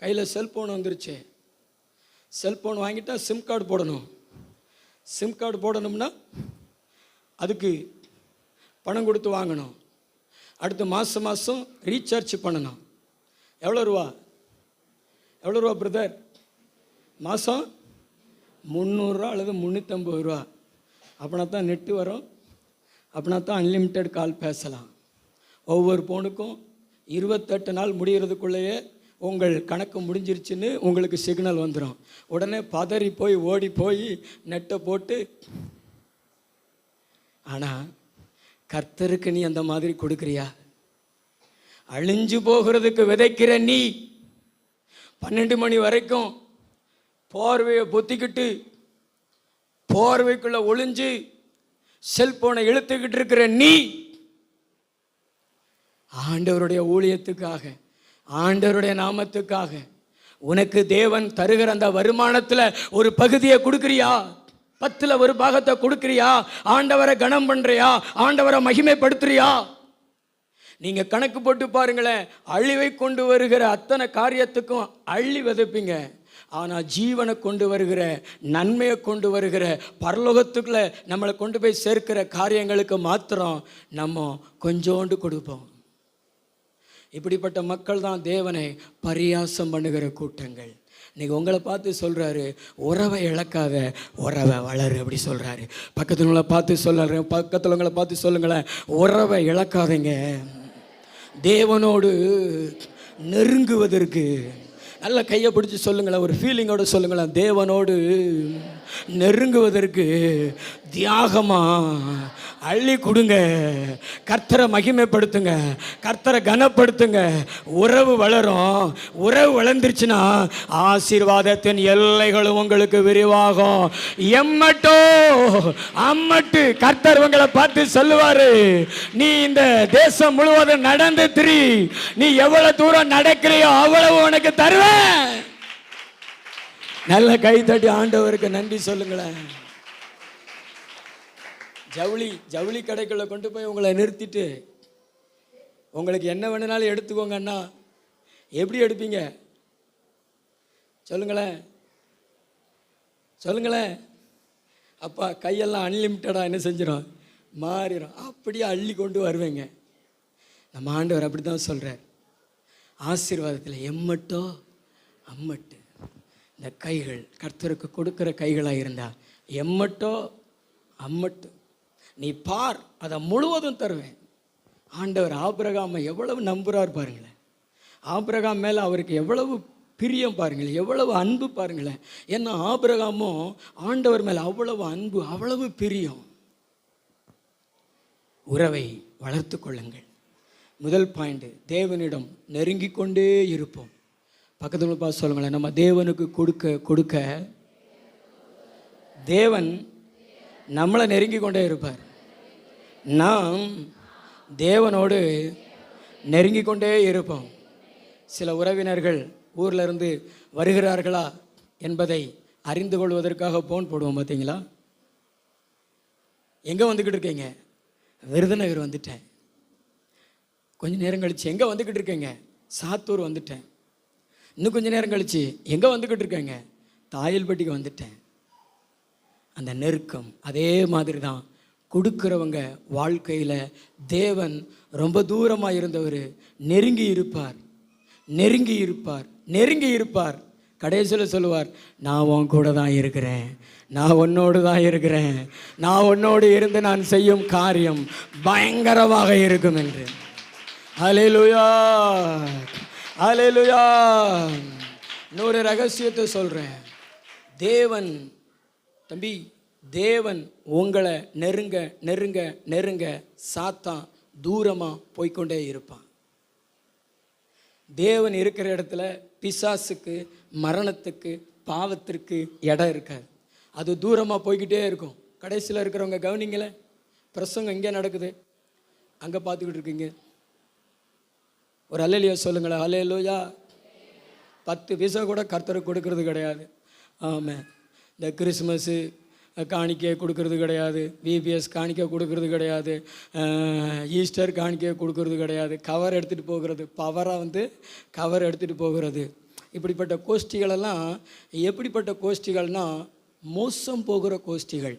கையில் செல்போன் வந்துருச்சு. செல்போன் வாங்கிட்டா சிம் கார்டு போடணும். சிம் கார்டு போடணும்னா அதுக்கு பணம் கொடுத்து வாங்கணும். அடுத்த மாதம் ரீசார்ஜ் பண்ணணும். எவ்வளோ ரூபா? எவ்வளோ ரூபா பிரதர்? மாதம் 300 ரூபா அல்லது 350 ரூபா. அப்படின்னா தான் நெட்டு வரும், அப்படின்னா தான் அன்லிமிட்டெட் கால் பேசலாம். ஒவ்வொரு ஃபோனுக்கும் 28 நாள் முடிகிறதுக்குள்ளேயே உங்கள் கணக்கு முடிஞ்சிருச்சுன்னு உங்களுக்கு சிக்னல் வந்துடும். உடனே பதறி போய் ஓடி போய் நெட்டை போட்டு. ஆனால் கர்த்தருக்கு நீ அந்த மாதிரி கொடுக்குறியா? அழிஞ்சு போகிறதுக்கு விதைக்கிற நீ 12 மணி வரைக்கும் போர்வையை பொத்திக்கிட்டு போர்வைக்குள்ள ஒளிஞ்சு செல்போனை இழுத்துக்கிட்டு இருக்கிற நீ ஆண்டவருடைய ஊழியத்துக்காக, ஆண்டவருடைய நாமத்துக்காக உனக்கு தேவன் தருகிற அந்த வருமானத்தில் ஒரு பகுதியை கொடுக்குறியா? 10ல் ஒரு பாகத்தை கொடுக்குறியா? ஆண்டவரை கனம் பண்றியா? ஆண்டவரை மகிமைப்படுத்துறியா? நீங்க கணக்கு போட்டு பாருங்களேன். அழிவை கொண்டு வருகிற அத்தனை காரியத்துக்கும் அள்ளி விதைப்பீங்க. ஆனால் ஜீவனை கொண்டு வருகிற, நன்மையை கொண்டு வருகிற, பரலோகத்துக்குள்ள நம்மளை கொண்டு போய் சேர்க்கிற காரியங்களுக்கு மாத்திரம் நம்ம கொஞ்சோண்டு கொடுப்போம். இப்படிப்பட்ட மக்கள் தான் தேவனை பரியாசம் பண்ணுகிற கூட்டங்கள். இன்னைக்கு உங்களை பார்த்து சொல்கிறாரு, உறவை இழக்காத, உறவை வளரு அப்படி சொல்கிறாரு. பக்கத்துல உங்களை பார்த்து சொல்லுங்களேன், உறவை இழக்காதீங்க. தேவனோடு நெருங்குவதற்கு நல்ல கையை பிடிச்சி சொல்லுங்களேன், ஒரு ஃபீலிங்கோடு சொல்லுங்களேன், தேவனோடு நெருங்குவதற்கு தியாகமா அள்ளி கொடுங்க. கர்த்தரை மகிமைப்படுத்துங்க, கர்த்தரை கனப்படுத்துங்க. உறவு வளரும். உறவு வளர்ந்துருச்சுன்னா ஆசீர்வாதத்தின் எல்லைகளும் உங்களுக்கு விரிவாகும். எம்மட்டோ அம்மட்டு கர்த்தர் உங்களை பார்த்து சொல்லுவாரு, நீ இந்த தேசம் முழுவதும் நடந்து திரி, நீ எவ்வளவு தூரம் நடக்கிறியோ அவ்வளவு உனக்கு தருவேன். நல்ல கை தட்டி ஆண்டவருக்கு நன்றி சொல்லுங்களேன். ஜவுளி கடைக்குள்ள கொண்டு போய் உங்களை நிறுத்திட்டு உங்களுக்கு என்ன வேணுனாலும் எடுத்துக்கோங்க அண்ணா, எப்படி எடுப்பீங்க? சொல்லுங்களேன் சொல்லுங்களேன். அப்பா கையெல்லாம் அன்லிமிட்டடாக என்ன செஞ்சிடும்? மாறிடும். அப்படியே அள்ளி கொண்டு வருவேங்க. நம்ம ஆண்டவர் அப்படி தான் சொல்கிறார். ஆசீர்வாதத்தில் எம்மட்டோ அம்மட்டு. இந்த கைகள் கர்த்தருக்கு கொடுக்குற கைகளாக இருந்தால் எம்மட்டோ அம்மட்டு. நீ பார், அதை முழுவதும் தருவேன். ஆண்டவர் ஆபிரகாமை எவ்வளவு நம்புகிறார் பாருங்களேன். ஆபிரகாம் மேலே அவருக்கு எவ்வளவு பிரியம் பாருங்களேன், எவ்வளவு அன்பு பாருங்களேன். ஏன்னா ஆபிரகாமும் ஆண்டவர் மேலே அவ்வளவு அன்பு, அவ்வளவு பிரியம். உறவை வளர்த்து கொள்ளுங்கள். முதல் பாயிண்ட், தேவனிடம் நெருங்கி கொண்டே இருப்போம். பக்கத்துல பார்த்து சொல்லுங்களேன், நம்ம தேவனுக்கு கொடுக்க கொடுக்க தேவன் நம்மளை நெருங்கி கொண்டே இருப்பார். நாம் தேவனோடு நெருங்கி கொண்டே இருப்போம். சில உறவினர்கள் ஊரில் இருந்து வருகிறார்களா என்பதை அறிந்து கொள்வதற்காக ஃபோன் போடுவோம். பார்த்தீங்களா? எங்கே வந்துக்கிட்டு இருக்கீங்க? விருதுநகர் வந்துட்டேன். கொஞ்சம் நேரம் கழிச்சு எங்கே வந்துக்கிட்டு இருக்கீங்க? சாத்தூர் வந்துட்டேன். இன்னும் கொஞ்சம் நேரம் கழிச்சு எங்கே வந்துக்கிட்டு இருக்கேங்க? தாயல்பட்டிக்கு வந்துட்டேன். அந்த நெருக்கம் அதே மாதிரி தான். கொடுக்குறவங்க வாழ்க்கையில் தேவன் ரொம்ப தூரமாக இருந்தவர் நெருங்கி இருப்பார், நெருங்கி இருப்பார், நெருங்கி இருப்பார். கடைசியில் சொல்லுவார், நான் உன் கூட தான் இருக்கிறேன், நான் உன்னோடு தான் இருக்கிறேன், நான் உன்னோடு இருந்து நான் செய்யும் காரியம் பயங்கரமாக இருக்கும் என்று. ஹல்லேலூயா, ஹல்லேலூயா. இன்னொரு ரகசியத்தை சொல்கிறேன். தேவன் தம்பி, தேவன் உங்களை நெருங்க நெருங்க நெருங்க சாத்தான் தூரமாக போய்க்கொண்டே இருப்பான். தேவன் இருக்கிற இடத்துல பிசாசுக்கு, மரணத்துக்கு, பாவத்திற்கு இடம் இருக்காது. அது தூரமாக போய்கிட்டே இருக்கும். கடைசியில் இருக்கிறவங்க கவனிங்களேன், பிரசங்கம் இங்கே நடக்குது, அங்கே பார்த்துக்கிட்டு இருக்கீங்க. ஒரு அல்லேலூயா சொல்லுங்களேன். அல்லேலூயா. 10 பைசா கூட கர்த்தருக்கு கொடுக்கறது கிடையாது. ஆமாம், இந்த கிறிஸ்மஸ்ஸு காணிக்கை கொடுக்கறது கிடையாது, விபிஎஸ் காணிக்கை கொடுக்கறது கிடையாது, ஈஸ்டர் காணிக்கை கொடுக்கறது கிடையாது. கவர் எடுத்துகிட்டு போகிறது, பவராக கவர் எடுத்துகிட்டு போகிறது. இப்படிப்பட்ட கோஷ்டிகளெல்லாம் எப்படிப்பட்ட கோஷ்டிகள்னால் மோசம் போகிற கோஷ்டிகள்,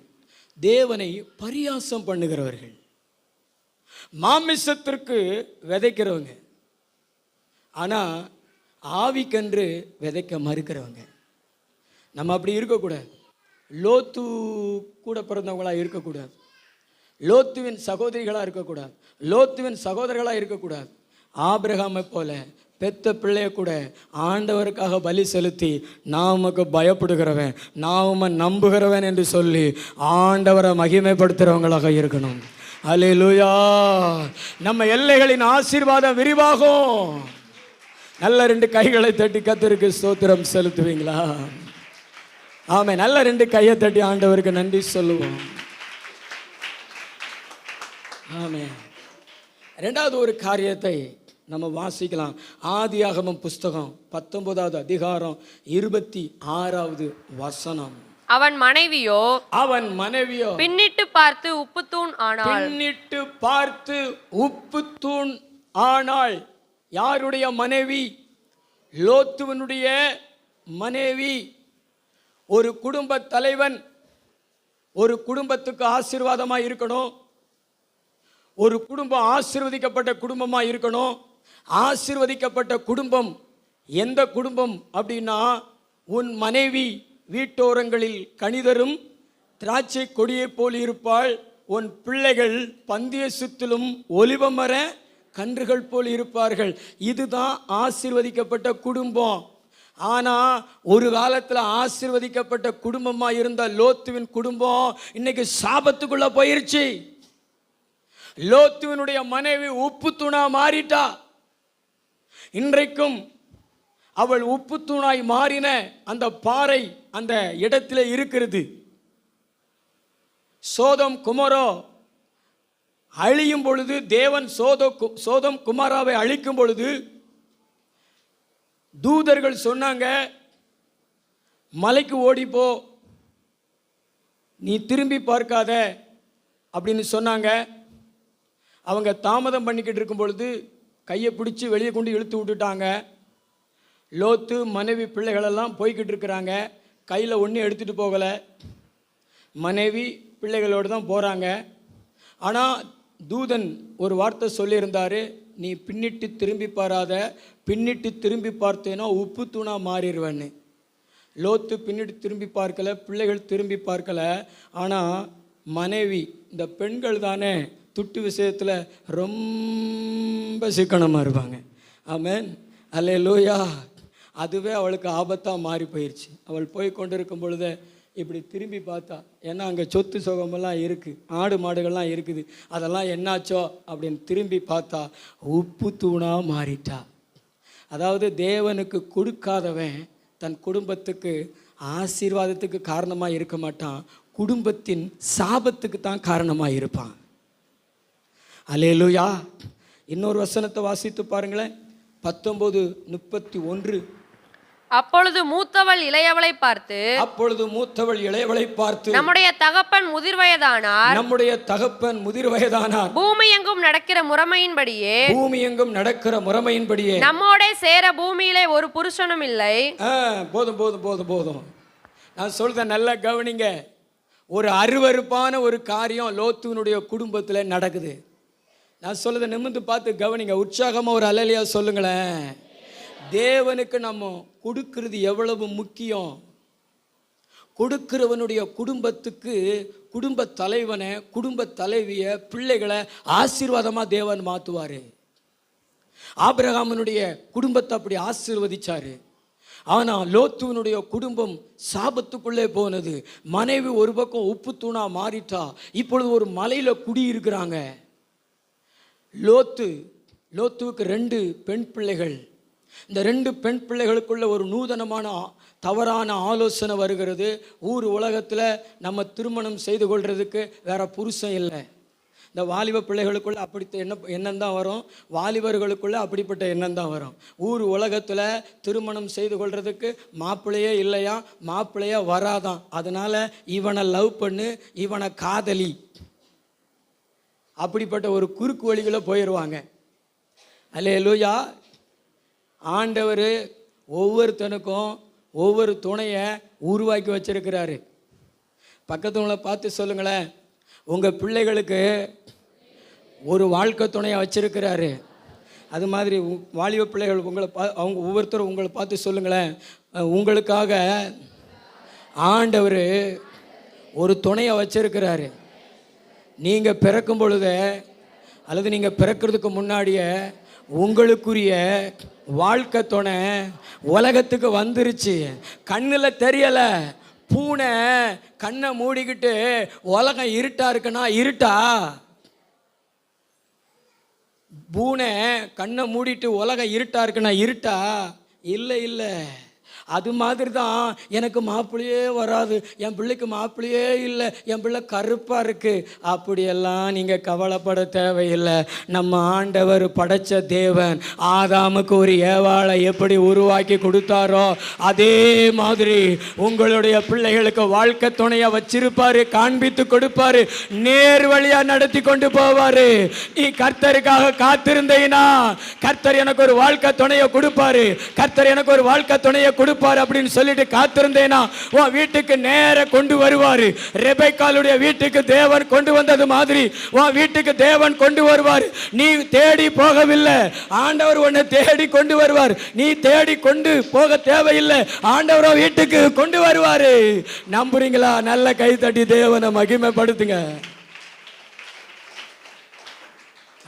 தேவனை பரியாசம் பண்ணுகிறவர்கள், மாமிசத்திற்கு விதைக்கிறவங்க, ஆனால் ஆவிக்கன்று விதைக்க மறுக்கிறவங்க. நம்ம அப்படி இருக்கக்கூடாது. லோத்து கூட பிறந்தவங்களாக இருக்கக்கூடாது. லோத்துவின் சகோதரிகளாக இருக்கக்கூடாது. லோத்துவின் சகோதரர்களாக இருக்கக்கூடாது. ஆபிரகாமை போல பெத்த பிள்ளைய கூட ஆண்டவருக்காக பலி செலுத்தி நான் உமக்கு பயப்படுகிறவன், நான் உம்மை நம்புகிறவன் என்று சொல்லி ஆண்டவரை மகிமைப்படுத்துகிறவங்களாக இருக்கணும். அல்லேலூயா. நம்ம எல்லைகளின் ஆசீர்வாதம் விரிவாகும். நல்ல 2 கைகளை தட்டி கர்த்தருக்கு ஸ்தோத்திரம் செலுத்துவீங்களா? ஆமே, நல்ல 2 கையை தட்டி ஆண்டவருக்கு நன்றி சொல்லுவோம். ஆமே. 2வது ஒரு காரியத்தை நம்ம வாசிக்கலாம். ஆதியாகமம் புஸ்தகம் 19வது அதிகாரம் 26வது வசனம். அவன் மனைவியோ பின்னிட்டு பார்த்து உப்புத்தூண் ஆனாள். பின்னிட்டு பார்த்து உப்புத்தூண் ஆனாள். யாருடைய மனைவி? லோத்துவனுடைய மனைவி. ஒரு குடும்ப தலைவன் ஒரு குடும்பத்துக்கு ஆசீர்வாதமாக இருக்கணும். ஒரு குடும்பம் ஆசீர்வதிக்கப்பட்ட குடும்பமாக இருக்கணும். ஆசீர்வதிக்கப்பட்ட குடும்பம் எந்த குடும்பம் அப்படின்னா, உன் மனைவி வீட்டோரங்களில் கனிதரும் திராட்சை கொடியை போல் இருப்பாள். உன் பிள்ளைகள் பந்திய சுத்திலும் ஒலிவமர கன்றுகள் போல் இருப்பார்கள். இதுதான் ஆசீர்வதிக்கப்பட்ட குடும்பம். ஆனால் ஒரு காலத்தில் ஆசீர்வதிக்கப்பட்ட குடும்பமாக இருந்த லோத்துவின் குடும்பம் இன்னைக்கு சாபத்துக்குள்ளே போயிருச்சு. லோத்துவினுடைய மனைவி உப்பு தூணா மாறிட்டா. இன்றைக்கும் அவள் உப்பு தூணாய் மாறின அந்த பாறை அந்த இடத்துல இருக்கிறது. சோதம் குமரோ அழியும் பொழுது, தேவன் சோதம் குமாராவை அழிக்கும் பொழுது தூதர்கள் சொன்னாங்க, மலைக்கு ஓடிப்போ, நீ திரும்பி பார்க்காத அப்படின்னு சொன்னாங்க. அவங்க தாமதம் பண்ணிக்கிட்டு இருக்கும் பொழுது கையை பிடிச்சி வெளியே கொண்டு இழுத்து விட்டுட்டாங்க. லோத்து மனைவி பிள்ளைகளெல்லாம் போய்கிட்டு இருக்கிறாங்க. கையில் ஒன்றும் எடுத்துகிட்டு போகலை. மனைவி பிள்ளைகளோடு தான் போகிறாங்க. ஆனால் தூதன் ஒரு வார்த்தை சொல்லியிருந்தார், நீ பின்னிட்டு திரும்பி பாராத, பின்னிட்டு திரும்பி பார்த்தேன்னா உப்பு தூணா மாறிடுவேன்னு. லோத்து பின்னிட்டு திரும்பி பார்க்கலை, பிள்ளைகள் திரும்பி பார்க்கலை. ஆனால் மனைவி, இந்த பெண்கள் தானே துட்டு விஷயத்தில் ரொம்ப சிக்கனமாக இருப்பாங்க. ஆமென், அல்லேலூயா. அதுவே அவளுக்கு ஆபத்தாக மாறி போயிடுச்சு. அவள் போய் கொண்டு இருக்கும் பொழுது இப்படி திரும்பி பார்த்தா, ஏன்னா அங்கே சொத்து சுகமெல்லாம் இருக்குது, ஆடு மாடுகள்லாம் இருக்குது, அதெல்லாம் என்னாச்சோ அப்படின்னு திரும்பி பார்த்தா உப்பு தூணாக மாறிட்டா. அதாவது தேவனுக்கு கொடுக்காதவன் தன் குடும்பத்துக்கு ஆசீர்வாதத்துக்கு காரணமாக இருக்க மாட்டான், குடும்பத்தின் சாபத்துக்கு தான் காரணமாக இருப்பான். அல்லேலூயா. இன்னொரு வசனத்தை வாசித்து பாருங்களேன். 19:31. அப்பொழுது மூத்தவள் இளையவளை பார்த்து, நம்முடைய தகப்பன் முதிர் வயதானார், பூமி எங்கும் நடக்கிற முறைமையின்படியே நம்மோட சேர பூமியிலே ஒரு புருஷனும் இல்லை. போதும். நான் சொல்றேன், நல்லா கவனிங்க. ஒரு அருவருப்பான ஒரு காரியம் லோத்துவினுடைய குடும்பத்தில் நடக்குது. நான் சொல்றதை நிமிர்ந்து பார்த்து கவனிங்க. உற்சாகமாக ஒரு அல்லேலூயா சொல்லுங்களேன். தேவனுக்கு நம்ம கொடுக்கிறது எவ்வளவு முக்கியம். கொடுக்கிறவனுடைய குடும்பத்துக்கு குடும்ப தலைவனை, குடும்ப தலைவியை, பிள்ளைகளை ஆசீர்வாதமாக தேவன் மாற்றுவார். ஆபிரகாமினுடைய குடும்பத்தை அப்படி ஆசீர்வதிச்சாரு. ஆனால் லோத்துவினுடைய குடும்பம் சாபத்துக்குள்ளே போனது. மனைவி ஒரு பக்கம் உப்பு தூணா மாறிட்டா. இப்பொழுது ஒரு மலையில குடியிருக்கிறாங்க. லோத்துவுக்கு 2 பெண் பிள்ளைகள். இந்த 2 பெண் பிள்ளைகளுக்குள்ள ஒரு நூதனமான தவறான ஆலோசனை வருகிறது. ஊர் உலகத்தில் நம்ம திருமணம் செய்து கொள்றதுக்கு வேற புருஷன் இல்லை. இந்த வாலிப பிள்ளைகளுக்குள்ள அப்படித்த எண்ணம் தான் வரும். வாலிபர்களுக்குள்ள அப்படிப்பட்ட எண்ணம் தான் வரும். ஊர் உலகத்தில் திருமணம் செய்து கொள்றதுக்கு மாப்பிள்ளையே இல்லையா, மாப்பிள்ளையே வராதான். அதனால இவனை லவ் பண்ணு, இவனை காதலி, அப்படிப்பட்ட ஒரு குறுக்கு வழிகளை போயிடுவாங்க. அல்லேலூயா. ஆண்டவர் ஒவ்வொருத்தனுக்கும் ஒவ்வொரு துணையை உருவாக்கி வச்சிருக்கிறாரு. பக்கத்துவங்களை பார்த்து சொல்லுங்களேன், உங்கள் பிள்ளைகளுக்கு ஒரு வாழ்க்கை துணையை வச்சிருக்கிறாரு. அது மாதிரி வாலிப பிள்ளைகள் அவங்க ஒவ்வொருத்தரும் உங்களை பார்த்து சொல்லுங்களேன், உங்களுக்காக ஆண்டவர் ஒரு துணையை வச்சிருக்கிறாரு. நீங்கள் பிறக்கும் பொழுது அல்லது நீங்கள் பிறக்கிறதுக்கு முன்னாடியே உங்களுக்குரிய வாழ்க்கை துணை உலகத்துக்கு வந்துருச்சு. கண்ணில் தெரியலை. பூனை கண்ணை மூடிக்கிட்டு உலகம் இருட்டா இருக்குன்னா இருட்டா? பூனை கண்ணை மூடிட்டு உலகம் இருட்டா இருக்குன்னா இருட்டா? இல்லை இல்லை. அது மாதிரி தான் எனக்கு மாப்பிள்ளையே வராது, என் பிள்ளைக்கு மாப்பிள்ளையே இல்லை, என் பிள்ளை கருப்பாக இருக்குது, அப்படியெல்லாம் நீங்கள் கவலைப்பட தேவையில்லை. நம்ம ஆண்டவர் படைத்த தேவன் ஆதாமுக்கு ஒரு ஏவாளை எப்படி உருவாக்கி கொடுத்தாரோ அதே மாதிரி உங்களுடைய பிள்ளைகளுக்கு வாழ்க்கை துணையை வச்சிருப்பாரு, காண்பித்து கொடுப்பாரு, நேர் வழியாக நடத்தி கொண்டு போவார். நீ கர்த்தருக்காக காத்திருந்தீனா கர்த்தர் எனக்கு ஒரு வாழ்க்கை துணையை கொடுப்பாரு, கர்த்தர் எனக்கு ஒரு வாழ்க்கை துணையை கொடுப்பாரு அப்படின்னு சொல்லிட்டு காத்திருந்தேனா உன் வீட்டுக்கு நேர கொண்டு வருவாரு. ரெபெக்காளுடைய வீட்டுக்கு தேவன் கொண்டு வந்தது மாதிரி உன் வீட்டுக்கு தேவன் கொண்டு வருவார். நீ தேடி போகவில்லை, ஆண்டவர் உன்னை தேடி கொண்டு வருவார். நீ தேடி கொண்டு போக தேவையில்லை, ஆண்டவர் வீட்டுக்கு கொண்டு வருவாரு. நம்புறீங்களா? நல்ல கை தட்டி தேவனை மகிமைப்படுத்துங்க.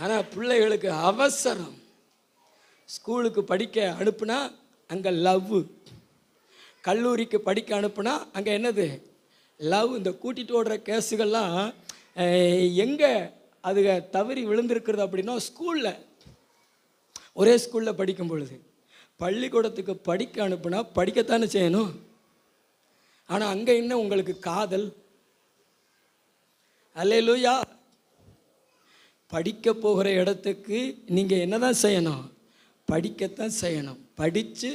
ஆனா பிள்ளைகளுக்கு அவசரம். ஸ்கூலுக்கு படிக்க அனுப்புனா அங்க லவ், கல்லூரிக்கு படிக்க அனுப்புனா அங்கே என்னது? லவ். இந்த கூட்டிகிட்டு ஓடுற கேஸுகள்லாம் எங்கே அதுக தவறி விழுந்திருக்கிறது அப்படின்னா ஸ்கூலில், ஒரே ஸ்கூலில் படிக்கும் பொழுது. பள்ளிக்கூடத்துக்கு படிக்க அனுப்புனா படிக்கத்தானே செய்யணும். ஆனால் அங்கே என்ன உங்களுக்கு காதல்? அல்லேலூயா. படிக்க போகிற இடத்துக்கு நீங்கள் என்ன தான் செய்யணும்? படிக்கத்தான் செய்யணும். படித்து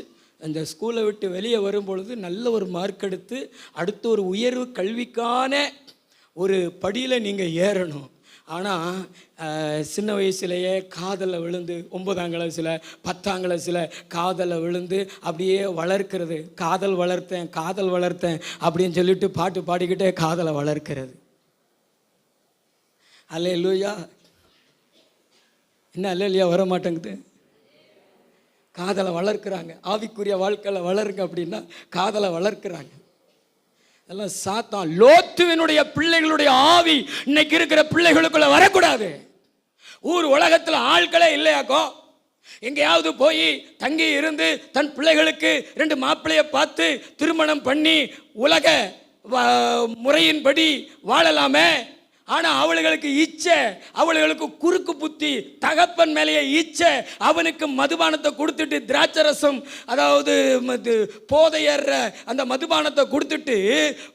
அந்த ஸ்கூலை விட்டு வெளியே வரும்பொழுது நல்ல ஒரு மார்க் எடுத்து அடுத்த ஒரு உயர்வு கல்விக்கான ஒரு படியில் நீங்கள் ஏறணும். ஆனால் சின்ன வயசுலேயே காதலில் விழுந்து 9ஆம் கிளாஸில் 10ஆம் கிளாஸில் காதலில் விழுந்து அப்படியே வளர்க்கிறது. காதல் வளர்த்தேன் அப்படின்னு சொல்லிட்டு பாட்டு பாடிக்கிட்டே காதலை வளர்க்கிறது. அல்லேலூயா. என்ன அல்லேலூயா வர மாட்டேங்குது? காதலை வளர்க்குறாங்க. ஆவிக்குரிய வாழ்க்கையில் வளருங்க அப்படின்னா காதலை வளர்க்குறாங்க. எல்லாம் சாத்தான். லோத்துவினுடைய பிள்ளைகளுடைய ஆவி இன்னைக்கு இருக்கிற பிள்ளைகளுக்குள்ள வரக்கூடாது. ஊர் உலகத்தில் ஆட்களே இல்லையாக்கோ எங்கேயாவது போய் தங்கி இருந்து தன் பிள்ளைகளுக்கு 2 மாப்பிள்ளையை பார்த்து திருமணம் பண்ணி உலக முறையின்படி வாழலாமே. ஆனால் அவளுகளுக்கு இச்சை, அவளுகளுக்கு குறுக்கு புத்தி, தகப்பன் மேலேயே இச்சை. அவனுக்கு மதுபானத்தை கொடுத்துட்டு திராட்சரசம், அதாவது போதையற அந்த மதுபானத்தை கொடுத்துட்டு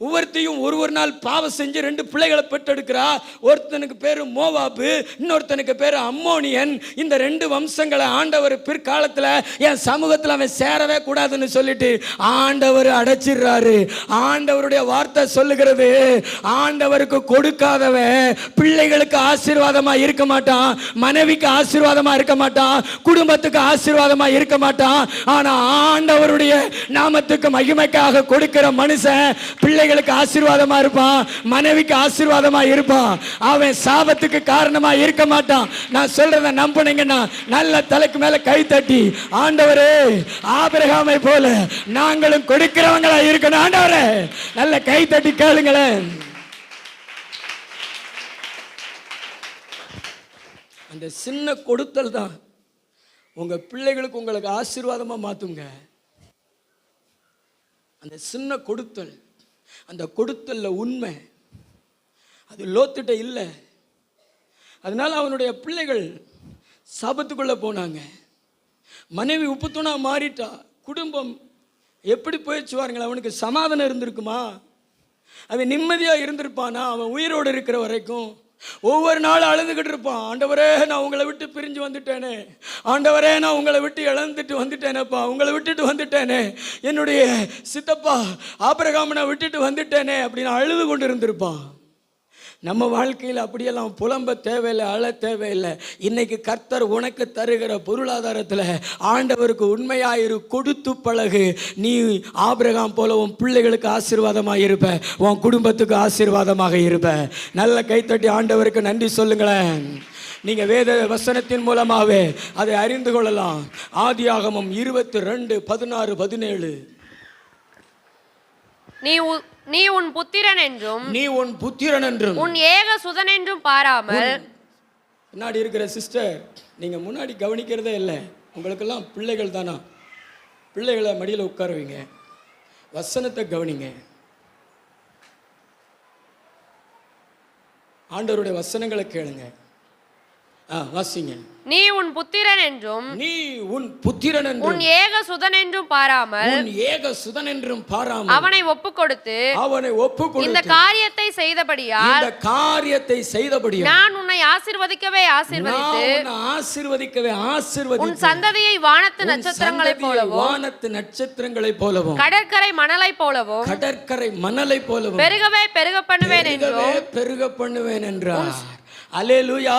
ஒவ்வொருத்தையும் ஒரு நாள் பாவம் செஞ்சு 2 பிள்ளைகளை பெற்றெடுக்கிறா. ஒருத்தனுக்கு பேர் மோவாபு, இன்னொருத்தனுக்கு பேர் அம்மோனியன். இந்த 2 வம்சங்களை ஆண்டவர் பிற்காலத்தில் என் சமூகத்தில் அவன் சேரவே கூடாதுன்னு சொல்லிட்டு ஆண்டவர் அடைச்சிடுறாரு. ஆண்டவருடைய வார்த்தை சொல்லுகிறது, ஆண்டவருக்கு கொடுக்காதவன் பிள்ளைகளுக்கு ஆசீர்வாதமா இருக்க மாட்டான், மனைவிக்கு ஆசீர்வாதமா இருக்க மாட்டான், குடும்பத்துக்கு ஆசீர்வாதமா இருக்க மாட்டான். ஆனா ஆண்டவருடைய நாமத்துக்கு மகிமைக்காக கொடுக்கிற மனுஷன் பிள்ளைகளுக்கு ஆசீர்வாதமா இருப்பான், மனைவிக்கு ஆசீர்வாதமா இருப்பான். அவன் சாபத்துக்கு காரணமா இருக்க மாட்டான். நான் சொல்றத நம்புனீங்கன்னா நல்ல தலைக்கு மேல கை தட்டி, ஆண்டவரே ஆபிரகாமை போல நாங்களும் கொடுக்கிறவங்களா இருக்கணும் ஆண்டவரே, நல்ல கை தட்டி கேளுங்களேன். அந்த சின்ன கொடுத்தல் தான் உங்கள் பிள்ளைகளுக்கு உங்களுக்கு ஆசீர்வாதமாக மாற்றுங்க. அந்த சின்ன கொடுத்தல், அந்த கொடுத்தல்ல உண்மை அது லோத்துட்ட இல்லை. அதனால அவனுடைய பிள்ளைகள் சாபத்துக்குள்ளே போனாங்க. மனைவி உப்புத்தூணா மாறிட்டா. குடும்பம் எப்படி போயிடுச்சு பாருங்களேன். அவனுக்கு சமாதானம் இருந்திருக்குமா? அவன் நிம்மதியாக இருந்திருப்பானா? அவன் உயிரோடு இருக்கிற வரைக்கும் ஒவ்வொரு நாளும் அழுதுகிட்டு இருப்பான். ஆண்டவரே, நான் உங்களை விட்டு பிரிஞ்சு வந்துட்டேனே, ஆண்டவரே, நான் உங்களை விட்டு இழந்துட்டு வந்துட்டேனேப்பா, உங்களை விட்டுட்டு வந்துட்டேனே, என்னுடைய சித்தப்பா ஆபிரகாமை நான் விட்டுட்டு வந்துட்டேனே அப்படின்னு அழுது கொண்டு இருந்திருப்பான். நம்ம வாழ்க்கையில் அப்படியெல்லாம் புலம்ப தேவையில்லை, அழ தேவையில்லை. இன்னைக்கு கர்த்தர் உனக்கு தருகிற பொருளாதாரத்தில் ஆண்டவருக்கு உண்மையாயிரு, கொடுத்து பழகு. நீ ஆபிரகாம் போல உன் பிள்ளைகளுக்கு ஆசீர்வாதமாக இருப்ப, உன் குடும்பத்துக்கு ஆசீர்வாதமாக இருப்ப. நல்ல கைத்தட்டி ஆண்டவருக்கு நன்றி சொல்லுங்களேன். நீங்கள் வேத வசனத்தின் மூலமாகவே அதை அறிந்து கொள்ளலாம். ஆதியாகமம் 22:16-17. நீ உன் புத்திரன் என்றும் உன் ஏக சுதன் என்றும் பாராமல். முன்னாடி இருக்கிற சிஸ்டர், நீங்க முன்னாடி கவனிக்கிறதே இல்லை. உங்களுக்கெல்லாம் பிள்ளைகள் தானா? பிள்ளைகளை மடியில் உட்கார வைங்க, வசனத்தை கவனிங்க. ஆண்டவருடைய வசனங்களை கேளுங்க. வாசிங்க. நீ உன் புத்திரன் என்றும் உன் ஏக சுதன் என்றும் பாராமல் அவனை ஒப்புக்கொடுத்து இந்த காரியத்தை செய்தபடியால் நான் உன்னை ஆசீர்வதிக்கவே உன் சந்ததியை வானத்து நட்சத்திரங்களைப் போலவும் கடற்கரை மணலைப் போலவும் பெருகவே பெருக பண்ணுவேன் என்றார். அல்லேலூயா.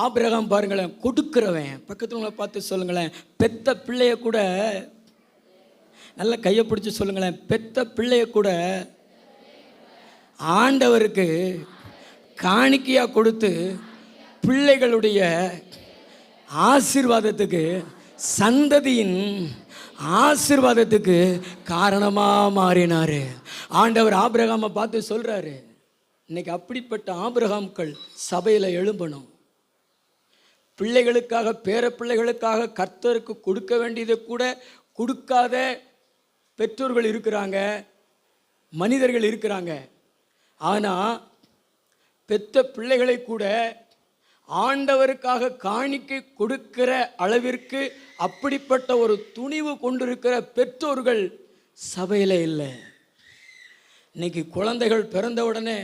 ஆபிரகாம் பாருங்களேன், கொடுக்கிறவன். பக்கத்துல பார்த்து சொல்லுங்களேன், பெத்த பிள்ளைய கூட, நல்ல கையை பிடிச்சி சொல்லுங்களேன், பெத்த பிள்ளைய கூட ஆண்டவருக்கு காணிக்கையாக கொடுத்து பிள்ளைகளுடைய ஆசீர்வாதத்துக்கு, சந்ததியின் ஆசீர்வாதத்துக்கு காரணமாக மாறினார். ஆண்டவர் ஆபிரகாமை பார்த்து சொல்கிறாரு, இன்னைக்கு அப்படிப்பட்ட ஆபிரகாம்கள் சபையில் எழும்பணும். பிள்ளைகளுக்காக, பேர பிள்ளைகளுக்காக கர்த்தருக்கு கொடுக்க வேண்டியதை கூட கொடுக்காத பெற்றோர்கள் இருக்கிறாங்க, மனிதர்கள் இருக்கிறாங்க. ஆனால் பெத்த பிள்ளைகளை கூட ஆண்டவருக்காக காணிக்கை கொடுக்கிற அளவிற்கு அப்படிப்பட்ட ஒரு துணிவு கொண்டிருக்கிற பெற்றோர்கள் சபையில் இல்லை. இன்னைக்கு குழந்தைகள் பிறந்த உடனே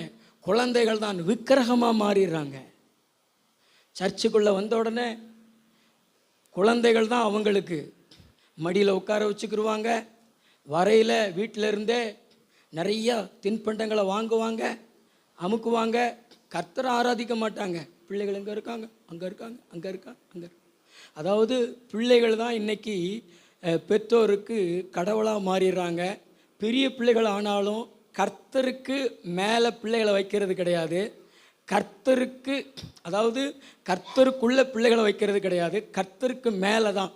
குழந்தைகள் தான் விக்கிரகமாக மாறிடுறாங்க. சர்ச்சுக்குள்ளே வந்த உடனே குழந்தைகள் தான் அவங்களுக்கு மடியில் உட்கார வச்சுக்கிடுவாங்க. வரையில் வீட்டில் இருந்தே நிறையா தின்பண்டங்களை வாங்குவாங்க, அமுக்குவாங்க. கர்த்தரை ஆராதிக்க மாட்டாங்க. பிள்ளைகள் எங்கே இருக்காங்க, அங்கே இருக்காங்க. அதாவது பிள்ளைகள் தான் இன்னைக்கு பெற்றோருக்கு கடவுளாக மாறிடுறாங்க. பெரிய பிள்ளைகள் ஆனாலும் கர்த்தருக்கு மேலே பிள்ளைகளை வைக்கிறது கிடையாது. கர்த்தருக்கு, அதாவது கர்த்தருக்குள்ள பிள்ளைகளை வைக்கிறது கிடையாது. கர்த்தருக்கு மேலே தான்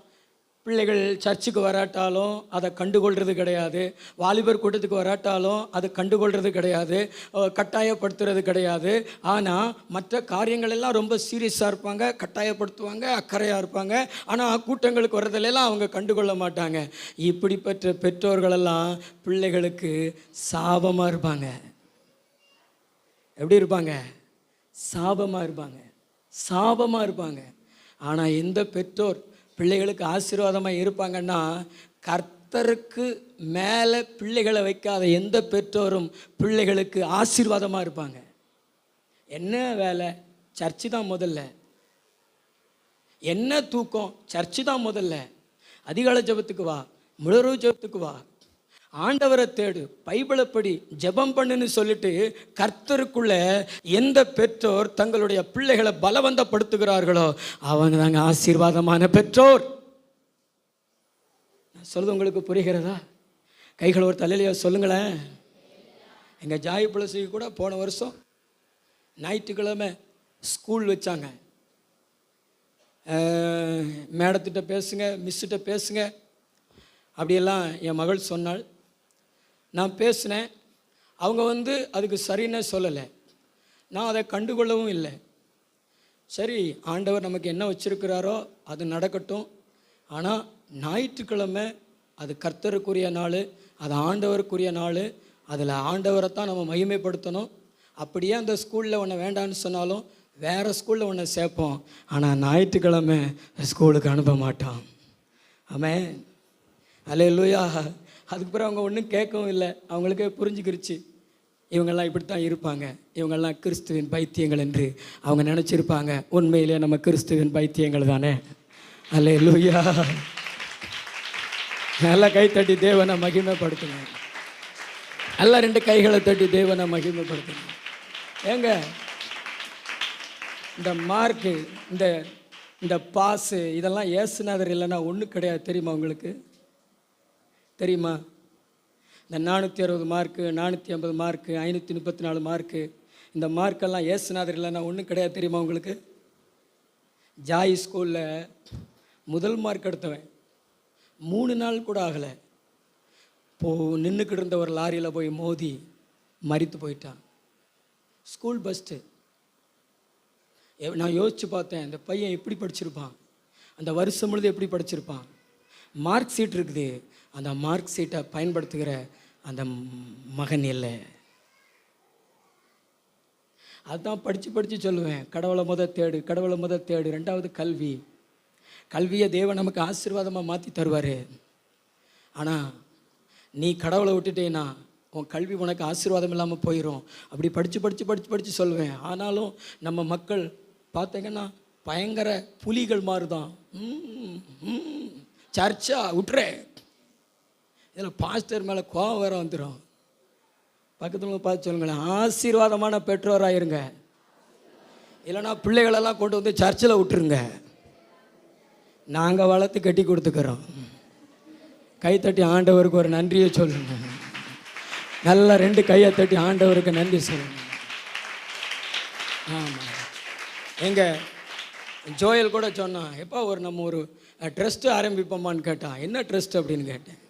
பிள்ளைகள். சர்ச்சுக்கு வராட்டாலும் அதை கண்டுகொள்வது கிடையாது. வாலிபர் கூட்டத்துக்கு வராட்டாலும் அதை கண்டுகொள்வது கிடையாது, கட்டாயப்படுத்துறது கிடையாது. ஆனால் மற்ற காரியங்கள் எல்லாம் ரொம்ப சீரியஸாக இருப்பாங்க, கட்டாயப்படுத்துவாங்க, அக்கறையாக இருப்பாங்க. ஆனால் கூட்டங்களுக்கு வர்றதிலெல்லாம் அவங்க கண்டுகொள்ள மாட்டாங்க. இப்படிப்பட்ட பெற்றோர்களெல்லாம் பிள்ளைகளுக்கு சாபமாக இருப்பாங்க. எப்படி இருப்பாங்க? சாபமாக இருப்பாங்க. ஆனால் எந்த பெற்றோர் பிள்ளைகளுக்கு ஆசீர்வாதமாக இருப்பாங்கன்னா, கர்த்தருக்கு மேலே பிள்ளைகளை வைக்காத எந்த பெற்றோரும் பிள்ளைகளுக்கு ஆசீர்வாதமாக இருப்பாங்க. என்ன வேலை? சர்ச்சு தான் முதல்ல. என்ன தூக்கம்? சர்ச்சு தான் முதல்ல. அதிகாலை ஜெபத்துக்கு வா, முழு ஜெபத்துக்கு வா, ஆண்டவரை தேடு, பைபிளை படி, ஜெபம் பண்ணுன்னு சொல்லிட்டு கர்த்தருக்குள்ள எந்த பெற்றோர் தங்களுடைய பிள்ளைகளை பலவந்தப்படுத்துகிறார்களோ அவங்க தாங்க ஆசீர்வாதமான பெற்றோர். நான் சொல்றது உங்களுக்கு புரிகிறதா? கைகள் ஒரு தலையிலையோ சொல்லுங்களேன். எங்கள் ஜாய் புலசிக்கு கூட போன வருஷம் ஞாயிற்றுக்கிழமை ஸ்கூல் வச்சாங்க. மேடத்திட்ட பேசுங்க, மிஸ்ஸிட்ட பேசுங்க அப்படியெல்லாம் என் மகள் சொன்னாள். நான் பேசினேன். அவங்க அதுக்கு சரின்னு சொல்லலை. நான் அதை கண்டுகொள்ளவும் இல்லை. சரி, ஆண்டவர் நமக்கு என்ன வச்சிருக்கிறாரோ அது நடக்கட்டும். ஆனால் ஞாயிற்றுக்கிழமை அது கர்த்தருக்குரிய நாள், அது ஆண்டவருக்குரிய நாள். அதில் ஆண்டவரை தான் நம்ம மகிமைப்படுத்தணும். அப்படியே அந்த ஸ்கூலில் ஒன்று வேண்டான்னு சொன்னாலும் வேறு ஸ்கூலில் ஒன்று சேர்ப்போம். ஆனால் ஞாயிற்றுக்கிழமை ஸ்கூலுக்கு அனுப்ப மாட்டோம். ஆமென், அல்லேலூயா. அதுக்கு பிறகு அவங்க ஒன்றும் கேட்கவும் இல்லை. அவங்களுக்கே புரிஞ்சுக்கிருச்சு, இவங்கெல்லாம் இப்படித்தான் இருப்பாங்க, இவங்கெல்லாம் கிறிஸ்துவின் பைத்தியங்கள் என்று அவங்க நினச்சிருப்பாங்க. உண்மையிலே நம்ம கிறிஸ்துவின் பைத்தியங்கள் தானே. அல்லேலூயா. நல்லா கை தட்டி தேவனை மகிமைப்படுத்துங்க. நல்லா 2 கைகளை தட்டி தேவனை மகிமைப்படுத்துங்க. ஏங்க, இந்த மார்க்கு, இந்த பாஸு, இதெல்லாம் ஏசுநாதர் இல்லைன்னா ஒன்றும் கிடையாது. தெரியுமா உங்களுக்கு? தெரியுமா? இந்த 460 மார்க்கு, 450 மார்க்கு, 534 மார்க்கு, இந்த மார்க்கெல்லாம் ஏசுநாதர் இல்லைன்னா ஒன்றும் கிடையாது. தெரியுமா உங்களுக்கு? ஜாய் ஸ்கூலில் முதல் மார்க் எடுத்தவன் 3 நாள் கூட ஆகலை, நின்றுக்கிட்டு இருந்த ஒரு லாரியில் போய் மோதி மரித்து போயிட்டான். School first. நான் யோசித்து பார்த்தேன், இந்த பையன் எப்படி படிச்சிருப்பான், அந்த வருஷம் முழுது எப்படி படிச்சிருப்பான். மார்க் ஷீட் இருக்குது, அந்த மார்க் ஷீட்டை பயன்படுத்துகிற அந்த மகன் இல்லை. அதுதான் படித்து சொல்லுவேன், கடவுளை தேடு, கடவுளை தேடு. 2வது கல்வி. கல்வியை தேவன் நமக்கு ஆசீர்வாதமாக மாற்றி தருவார். ஆனால் நீ கடவுளை விட்டுட்டேன்னா உன் கல்வி உனக்கு ஆசீர்வாதம் இல்லாமல் போயிடும். அப்படி படித்து சொல்லுவேன். ஆனாலும் நம்ம மக்கள் பார்த்தீங்கன்னா பயங்கர புலிகள் மாதிரி தான். சர்ச்சா விட்டுறே, இதில் பாஸ்டர் மேலே கோவம் வேற வந்துடும். பக்கத்தில் பார்த்து சொல்லுங்களேன், ஆசீர்வாதமான பெற்றோராக இருங்க, இல்லைனா பிள்ளைகளெல்லாம் கொண்டு வந்து சர்ச்சில் விட்டுருங்க. நாங்கள் வளர்த்து கட்டி கொடுத்துக்கிறோம். கைத்தட்டி ஆண்டவருக்கு ஒரு நன்றியை சொல்லுங்க. நல்லா 2 கையை தட்டி ஆண்டவருக்கு நன்றி சொல்லுங்க. ஆமாம், எங்கள் ஜோயல் கூட சொன்னான், எப்போ நம்ம ஒரு ட்ரஸ்ட்டு ஆரம்பிப்போமான்னு கேட்டான். என்ன ட்ரஸ்ட் அப்படின்னு கேட்டேன்.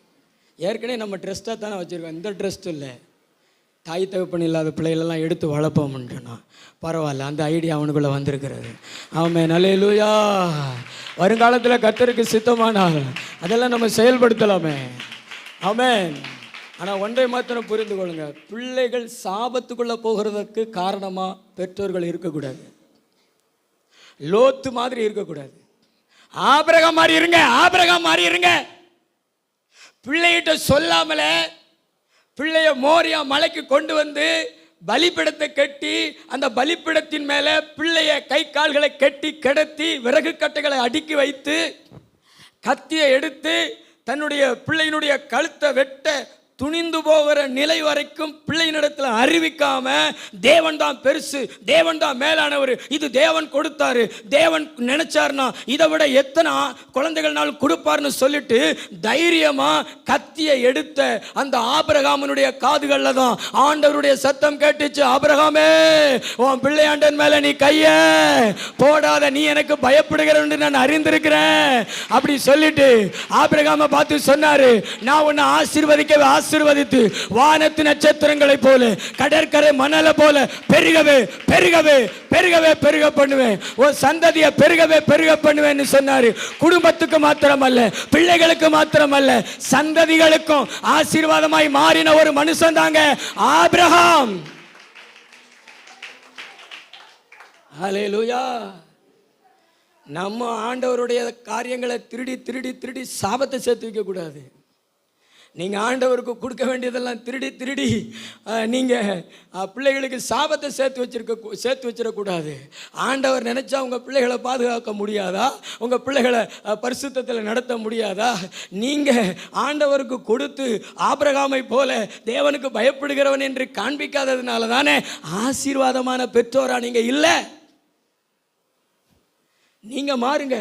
ஏற்கனவே நம்ம ட்ரஸ்ட்டாக தானே வச்சுருக்கோம், இந்த ட்ரஸ்ட் இல்லை, தாய் தகப்பன் இல்லாத பிள்ளைகளெல்லாம் எடுத்து வளர்ப்போம்ன்றான். பரவாயில்ல, அந்த ஐடியா அவனுக்குள்ளே வந்திருக்கிறது. ஆமென், அல்லேலூயா. வருங்காலத்தில் கர்த்தருக்கு சித்தமானால் அதெல்லாம் நம்ம செயல்படுத்தலாமே. ஆமென். ஆனால் ஒன்றை மாத்திரம் புரிந்து கொள்ளுங்க, பிள்ளைகள் சாபத்துக்குள்ளே போகிறதுக்கு காரணமாக பெற்றோர்கள் இருக்கக்கூடாது. லோத்து மாதிரி இருக்கக்கூடாது. ஆபிரகாம் மாதிரி இருங்க, ஆபிரகாம் மாதிரி இருங்க. பிள்ளைகிட்ட சொல்லாமலே பிள்ளைய மோரியா மலைக்கு கொண்டு வந்து பலிப்பிடத்தை கட்டி, அந்த பலிப்பிடத்தின் மேலே பிள்ளைய கை கால்களை கட்டி கிடத்தி விறகு கட்டைகளை அடுக்கி வைத்து கத்தியை எடுத்து தன்னுடைய பிள்ளையினுடைய கழுத்தை வெட்ட துணிந்து போகிற நிலை வரைக்கும் பிள்ளையினிடத்தில் அறிவிக்காம தேவன் தான் பெருசு, தேவன் தான் மேலானவர், இது தேவன் கொடுத்தாரு, தேவன் நினைச்சார்னா இதை விட எத்தனை குழந்தைகள்னால கொடுப்பார்னு சொல்லிட்டு தைரியமா கத்தியை எடுத்த அந்த ஆபிரகாமனுடைய காதுகள்ல தான் ஆண்டவருடைய சத்தம் கேட்டுச்சு, ஆபிரகாமே உன் பிள்ளையாண்டன் மேல நீ கைய போடாத, நீ எனக்கு பயப்படுகிற நான் அறிந்திருக்கிறேன் அப்படி சொல்லிட்டு ஆபிரகாமை பார்த்து சொன்னாரு, நான் உன்னை ஆசீர்வதித்து வானத்து நட்சத்திரங்களை போல கடற்கரை மணலை போல பெருகவே பெருகவே பெருகவே பெருக பண்ணுவேன், உன் சந்ததியை பெருகவே பெருக பண்ணுவேன்னு சொன்னாரு. குடும்பத்துக்கு மாத்திரமல்ல, பிள்ளைகளுக்கு மாத்திரமல்ல, சந்ததிகளுக்கும் ஆசீர்வாதமாய் மாறின ஒரு மனுஷன் தாங்க ஆபிரகாம். ஹல்லேலூயா. நம்ம ஆண்டவருடைய காரியங்களை திருடி திருடி திருடி சாபத்தை சேர்த்து வைக்க கூடாது. நீங்கள் ஆண்டவருக்கு கொடுக்க வேண்டியதெல்லாம் திருடி திருடி நீங்கள் பிள்ளைகளுக்கு சாபத்தை சேர்த்து வச்சிடக்கூடாது. ஆண்டவர் நினச்சா உங்கள் பிள்ளைகளை பாதுகாக்க முடியாதா? உங்கள் பிள்ளைகளை பரிசுத்தத்தில் நடத்த முடியாதா? நீங்கள் ஆண்டவருக்கு கொடுத்து ஆபிரகாமை போல தேவனுக்கு பயப்படுகிறவன் என்று காண்பிக்காததுனால தானே ஆசீர்வாதமான பெற்றோரா நீங்கள் இல்லை. நீங்கள் மாறுங்க,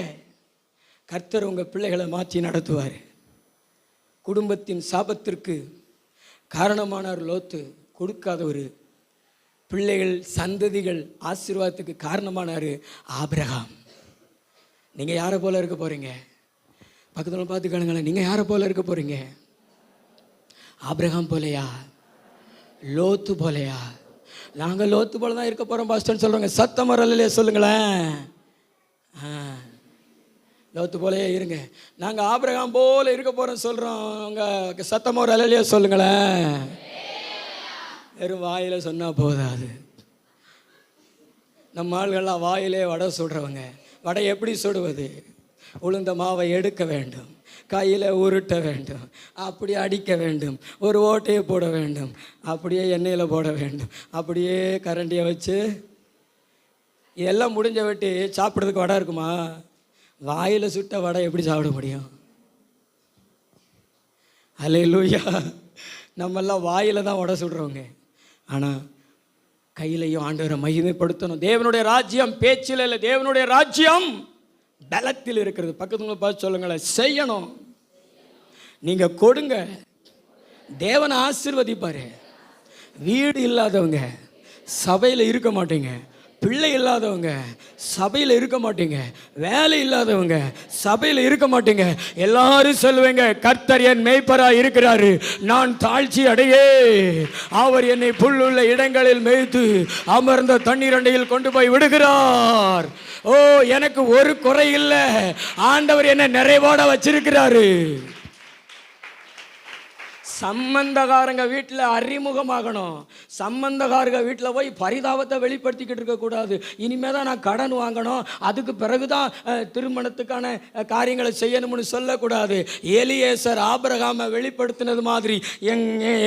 கர்த்தர் உங்கள் பிள்ளைகளை மாற்றி நடத்துவார். குடும்பத்தின் சாபத்திற்கு காரணமானார் லோத்து, கொடுக்காதவர். பிள்ளைகள் சந்ததிகள் ஆசீர்வாதத்துக்கு காரணமானார் ஆபிரகாம். நீங்கள் யாரை போல இருக்க போகிறீங்க? பக்கத்தில் பார்த்துக்கணுங்களேன், நீங்கள் யாரை போல இருக்க போகிறீங்க? ஆபிரகாம் போலையா? லோத்து போலையா? நாங்கள் லோத்து போல தான் இருக்க போகிறோம் பாஸ்டர்னு சொல்கிறோங்க. சத்தம் வரலையே சொல்லுங்களேன். லோத்து போலயே இருங்க. நாங்கள் ஆபிரகாம் போல இருக்க போகிறோம் சொல்கிறோம். உங்கள் சத்தம் வரலையே சொல்லுங்களேன். வெறும் வாயில் சொன்னால் போதாது. நம்ம ஆள்கள்லாம் வாயிலே வடை சுடுறவங்க. வடை எப்படி சுடுவது? உளுந்த மாவை எடுக்க வேண்டும், கையில் உருட்ட வேண்டும், அப்படி அடிக்க வேண்டும், ஒரு ஓட்டையை போட வேண்டும், அப்படியே எண்ணெயில் போட வேண்டும், அப்படியே கரண்டியை வச்சு இதெல்லாம் முடிஞ்ச வெட்டி சாப்பிட்றதுக்கு வடை இருக்குமா? வாயில் சுட்ட வடை எப்படி சாப்பிட முடியும்? அல்லேலூயா. நம்மெல்லாம் வாயில் தான் வடை சுடுறோங்க. ஆனால் கையிலையும் ஆண்டவரை மகிமைப்படுத்தணும். தேவனுடைய ராஜ்யம் பேச்சில் இல்லை, தேவனுடைய ராஜ்யம் பலத்தில் இருக்கிறது. பக்கத்துல பார்த்து சொல்லுங்களேன், செய்யணும். நீங்க கொடுங்க, தேவனை ஆசீர்வதிப்பாரு. வீடு இல்லாதவங்க சபையில் இருக்க மாட்டீங்க, பிள்ளை இல்லாதவங்க சபையில் இருக்க மாட்டீங்க, வேலை இல்லாதவங்க சபையில் இருக்க மாட்டீங்க. எல்லாரும் சொல்லுவீங்க, கர்த்தர் என் மேய்ப்பராய் இருக்கிறாரு, நான் தாழ்ச்சி அடையே, அவர் என்னை புல்லுள்ள இடங்களில் மேய்த்து அமர்ந்த தண்ணீர் அண்டையில் கொண்டு போய் விடுகிறார். ஓ, எனக்கு ஒரு குறை இல்லை, ஆண்டவர் என்னை நிறைவாட வச்சிருக்கிறாரு. சம்பந்தக்காரங்க வீட்டில் அறிமுகமாகணும். சம்பந்தக்காரங்க வீட்டில் போய் பரிதாபத்தை வெளிப்படுத்திக்கிட்டு இருக்கக்கூடாது. இனிமேல் தான் நான் கடன் வாங்கணும், அதுக்கு பிறகு தான் திருமணத்துக்கான காரியங்களை செய்யணும்னு சொல்லக்கூடாது. எலியேசர் ஆபிரகாமை வெளிப்படுத்தினது மாதிரி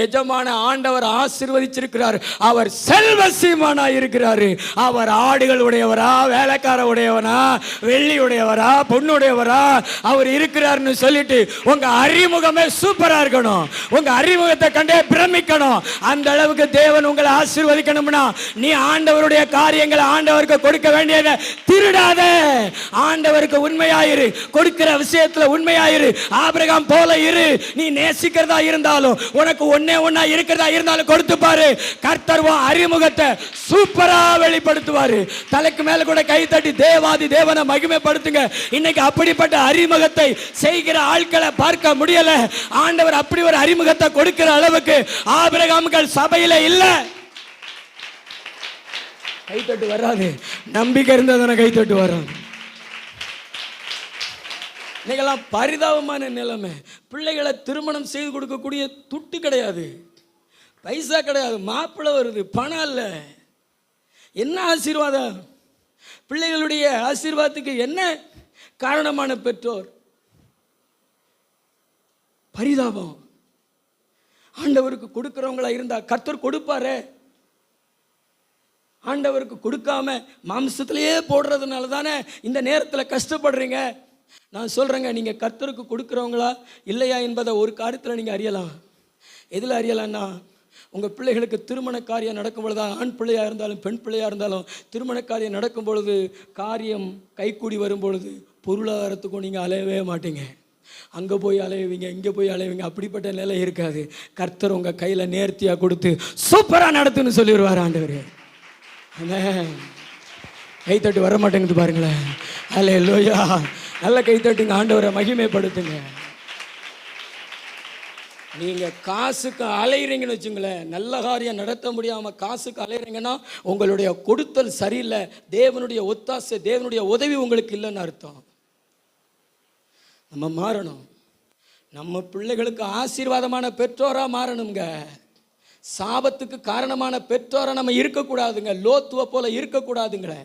எஜமான ஆண்டவர் ஆசீர்வதிச்சிருக்கிறார். அவர் செல்வசீமானாக இருக்கிறாரு. அவர் ஆடுகள் உடையவரா, வேலைக்கார உடையவனா, வெள்ளி உடையவரா, பொண்ணுடையவரா அவர் இருக்கிறார்னு சொல்லிட்டு உங்க அறிமுகமே சூப்பரா இருக்கணும். உங்க அறிமுகத்தை கண்டே பிரமிக்கணும். அந்த அளவுக்கு தேவன் உங்களை ஆசீர்வதிக்கணும்னா நீ ஆண்டவருடைய காரியங்களை ஆண்டவருக்கு கொடுக்க வேண்டியதை திருடாத. ஆண்டவருக்கு உண்மையாயிரு, கொடுக்கிற விஷயத்துல உண்மையாயிரு. ஆபிரகாம் போல இரு. நீ நேசிக்கிறதா இருந்தாலும், உனக்கு ஒன்னா இருக்கிறதா இருந்தாலும் கொடுத்து பாரு. கர்த்தர் அறிமுகத்தை சூப்பரா வெளிப்படுத்துவாரு. தலைக்கு மேல கூட கை தட்டி தேவாதி தேவனை மகிமைப்படுத்துங்க. இன்னைக்கு அப்படிப்பட்ட அறிமுகத்தை செய்கிற ஆட்களை பார்க்க முடியல. ஆண்டவர் அப்படி ஒரு அறிமுகத்தை கொடுக்கிற அளவுக்கு ஆபிரகாம்கள் சபையில இல்ல. கைத்தட்டு வராது. நம்பிக்கை இருந்ததான கைத்தட்டு வரும். இன்னைக்கெல்லாம் பரிதாபமான நிலைமை. பிள்ளைகளை திருமணம் செய்து கொடுக்கக்கூடிய துட்டு கிடையாது, பைசா கிடையாது, மாப்பிள்ளை வருது, பணம் இல்ல. என்ன ஆசீர்வாதம்? பிள்ளைகளுடைய ஆசீர்வாதத்துக்கு என்ன காரணமான பெற்றோர்? பரிதாபம். ஆண்டவருக்கு கொடுக்கிறவங்களா இருந்தா கர்த்தர் கொடுப்பாரு. ஆண்டவருக்கு கொடுக்காம மாம்சத்திலேயே போடுறதுனால தானே இந்த நேரத்தில் கஷ்டப்படுறீங்க. நான் சொல்றேங்க, நீங்க கர்த்தருக்கு கொடுக்கிறவங்களா இல்லையா என்பதை ஒரு காரியத்தில் நீங்க அறியலாம். எதில் அறியலாம்னா, உங்கள் பிள்ளைகளுக்கு திருமண காரியம் நடக்கும் பொழுது, ஆண் பிள்ளையாக இருந்தாலும் பெண் பிள்ளையாக இருந்தாலும், திருமண காரியம் நடக்கும் பொழுது, காரியம் கைக்கூடி வரும் பொழுது பொருளாதாரத்துக்கும் நீங்கள் அலையவே மாட்டீங்க. அங்கே போய் அலைவீங்க, இங்கே போய் அலைவீங்க. அப்படிப்பட்ட நிலை இருக்காது. கர்த்தர் உங்கள் கையில் நேர்த்தியாக கொடுத்து சூப்பராக நடத்துன்னு சொல்லிடுவார் ஆண்டவர். கைத்தட்டு வர மாட்டேங்குது பாருங்களேன். அல்லேலூயா. நல்ல கைத்தட்டுங்க, ஆண்டவரை மகிமைப்படுத்துங்க. நீங்கள் காசுக்கு அலையிறீங்கன்னு வச்சுங்களேன், நல்ல காரியம் நடத்த முடியாமல் காசுக்கு அலையிறீங்கன்னா உங்களுடைய கொடுத்தல் சரியில்லை. தேவனுடைய ஒத்தாசை, தேவனுடைய உதவி உங்களுக்கு இல்லைன்னு அர்த்தம். நம்ம மாறணும். நம்ம பிள்ளைகளுக்கு ஆசீர்வாதமான பெற்றோராக மாறணுங்க. சாபத்துக்கு காரணமான பெற்றோராக நம்ம இருக்கக்கூடாதுங்க. லோத்துவ போல இருக்கக்கூடாதுங்களே,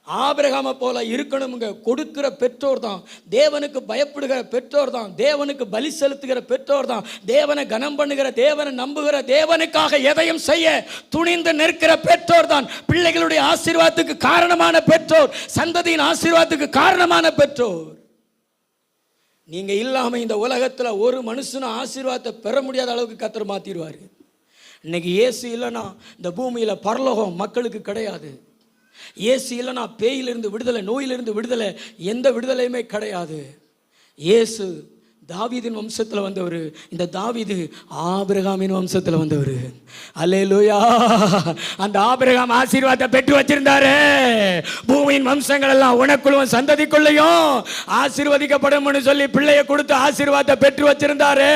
ஆபிரகாமை போல இருக்கணுங்க. கொடுக்கிற பெற்றோர் தான், தேவனுக்கு பயப்படுகிற பெற்றோர் தான், தேவனுக்கு பலி செலுத்துகிற பெற்றோர் தான், தேவனை கனம் பண்ணுகிற, தேவனை நம்புகிற, தேவனுக்காக எதையும் செய்ய துணிந்து நிற்கிற பெற்றோர் தான் பிள்ளைகளுடைய ஆசீர்வாதத்துக்கு காரணமான பெற்றோர், சந்ததியின் ஆசீர்வாதத்துக்கு காரணமான பெற்றோர். நீங்க இல்லாம இந்த உலகத்துல ஒரு மனுஷனும் ஆசீர்வாதத்தை பெற முடியாத அளவுக்கு கர்த்தர் மாத்திடுவாரு. இன்னைக்கு இயேசு இல்லைன்னா இந்த பூமியில பரலோகம் மக்களுக்கு கிடையாது. இயேசு இல்லைன்னா பேயிலிருந்து விடுதலை, நோயிலிருந்து விடுதலை, எந்த விடுதலையுமே கிடையாது. இயேசு தாவீதின் வம்சத்தில் வந்தவர். இந்த தாவீது ஆபிரகாமின் வம்சத்தில் வந்தவர். அல்லேலூயா. அந்த ஆபிரகாம் ஆசீர்வாதத்தை பெற்று வச்சிருந்தாரு. பூமியின் வம்சங்கள் எல்லாம் உனக்குள்ளும் சந்ததிக்குள்ளையும் ஆசீர்வதிக்கப்படும் சொல்லி பிள்ளையை கொடுத்து ஆசீர்வாதத்தை பெற்று வச்சிருந்தாரு.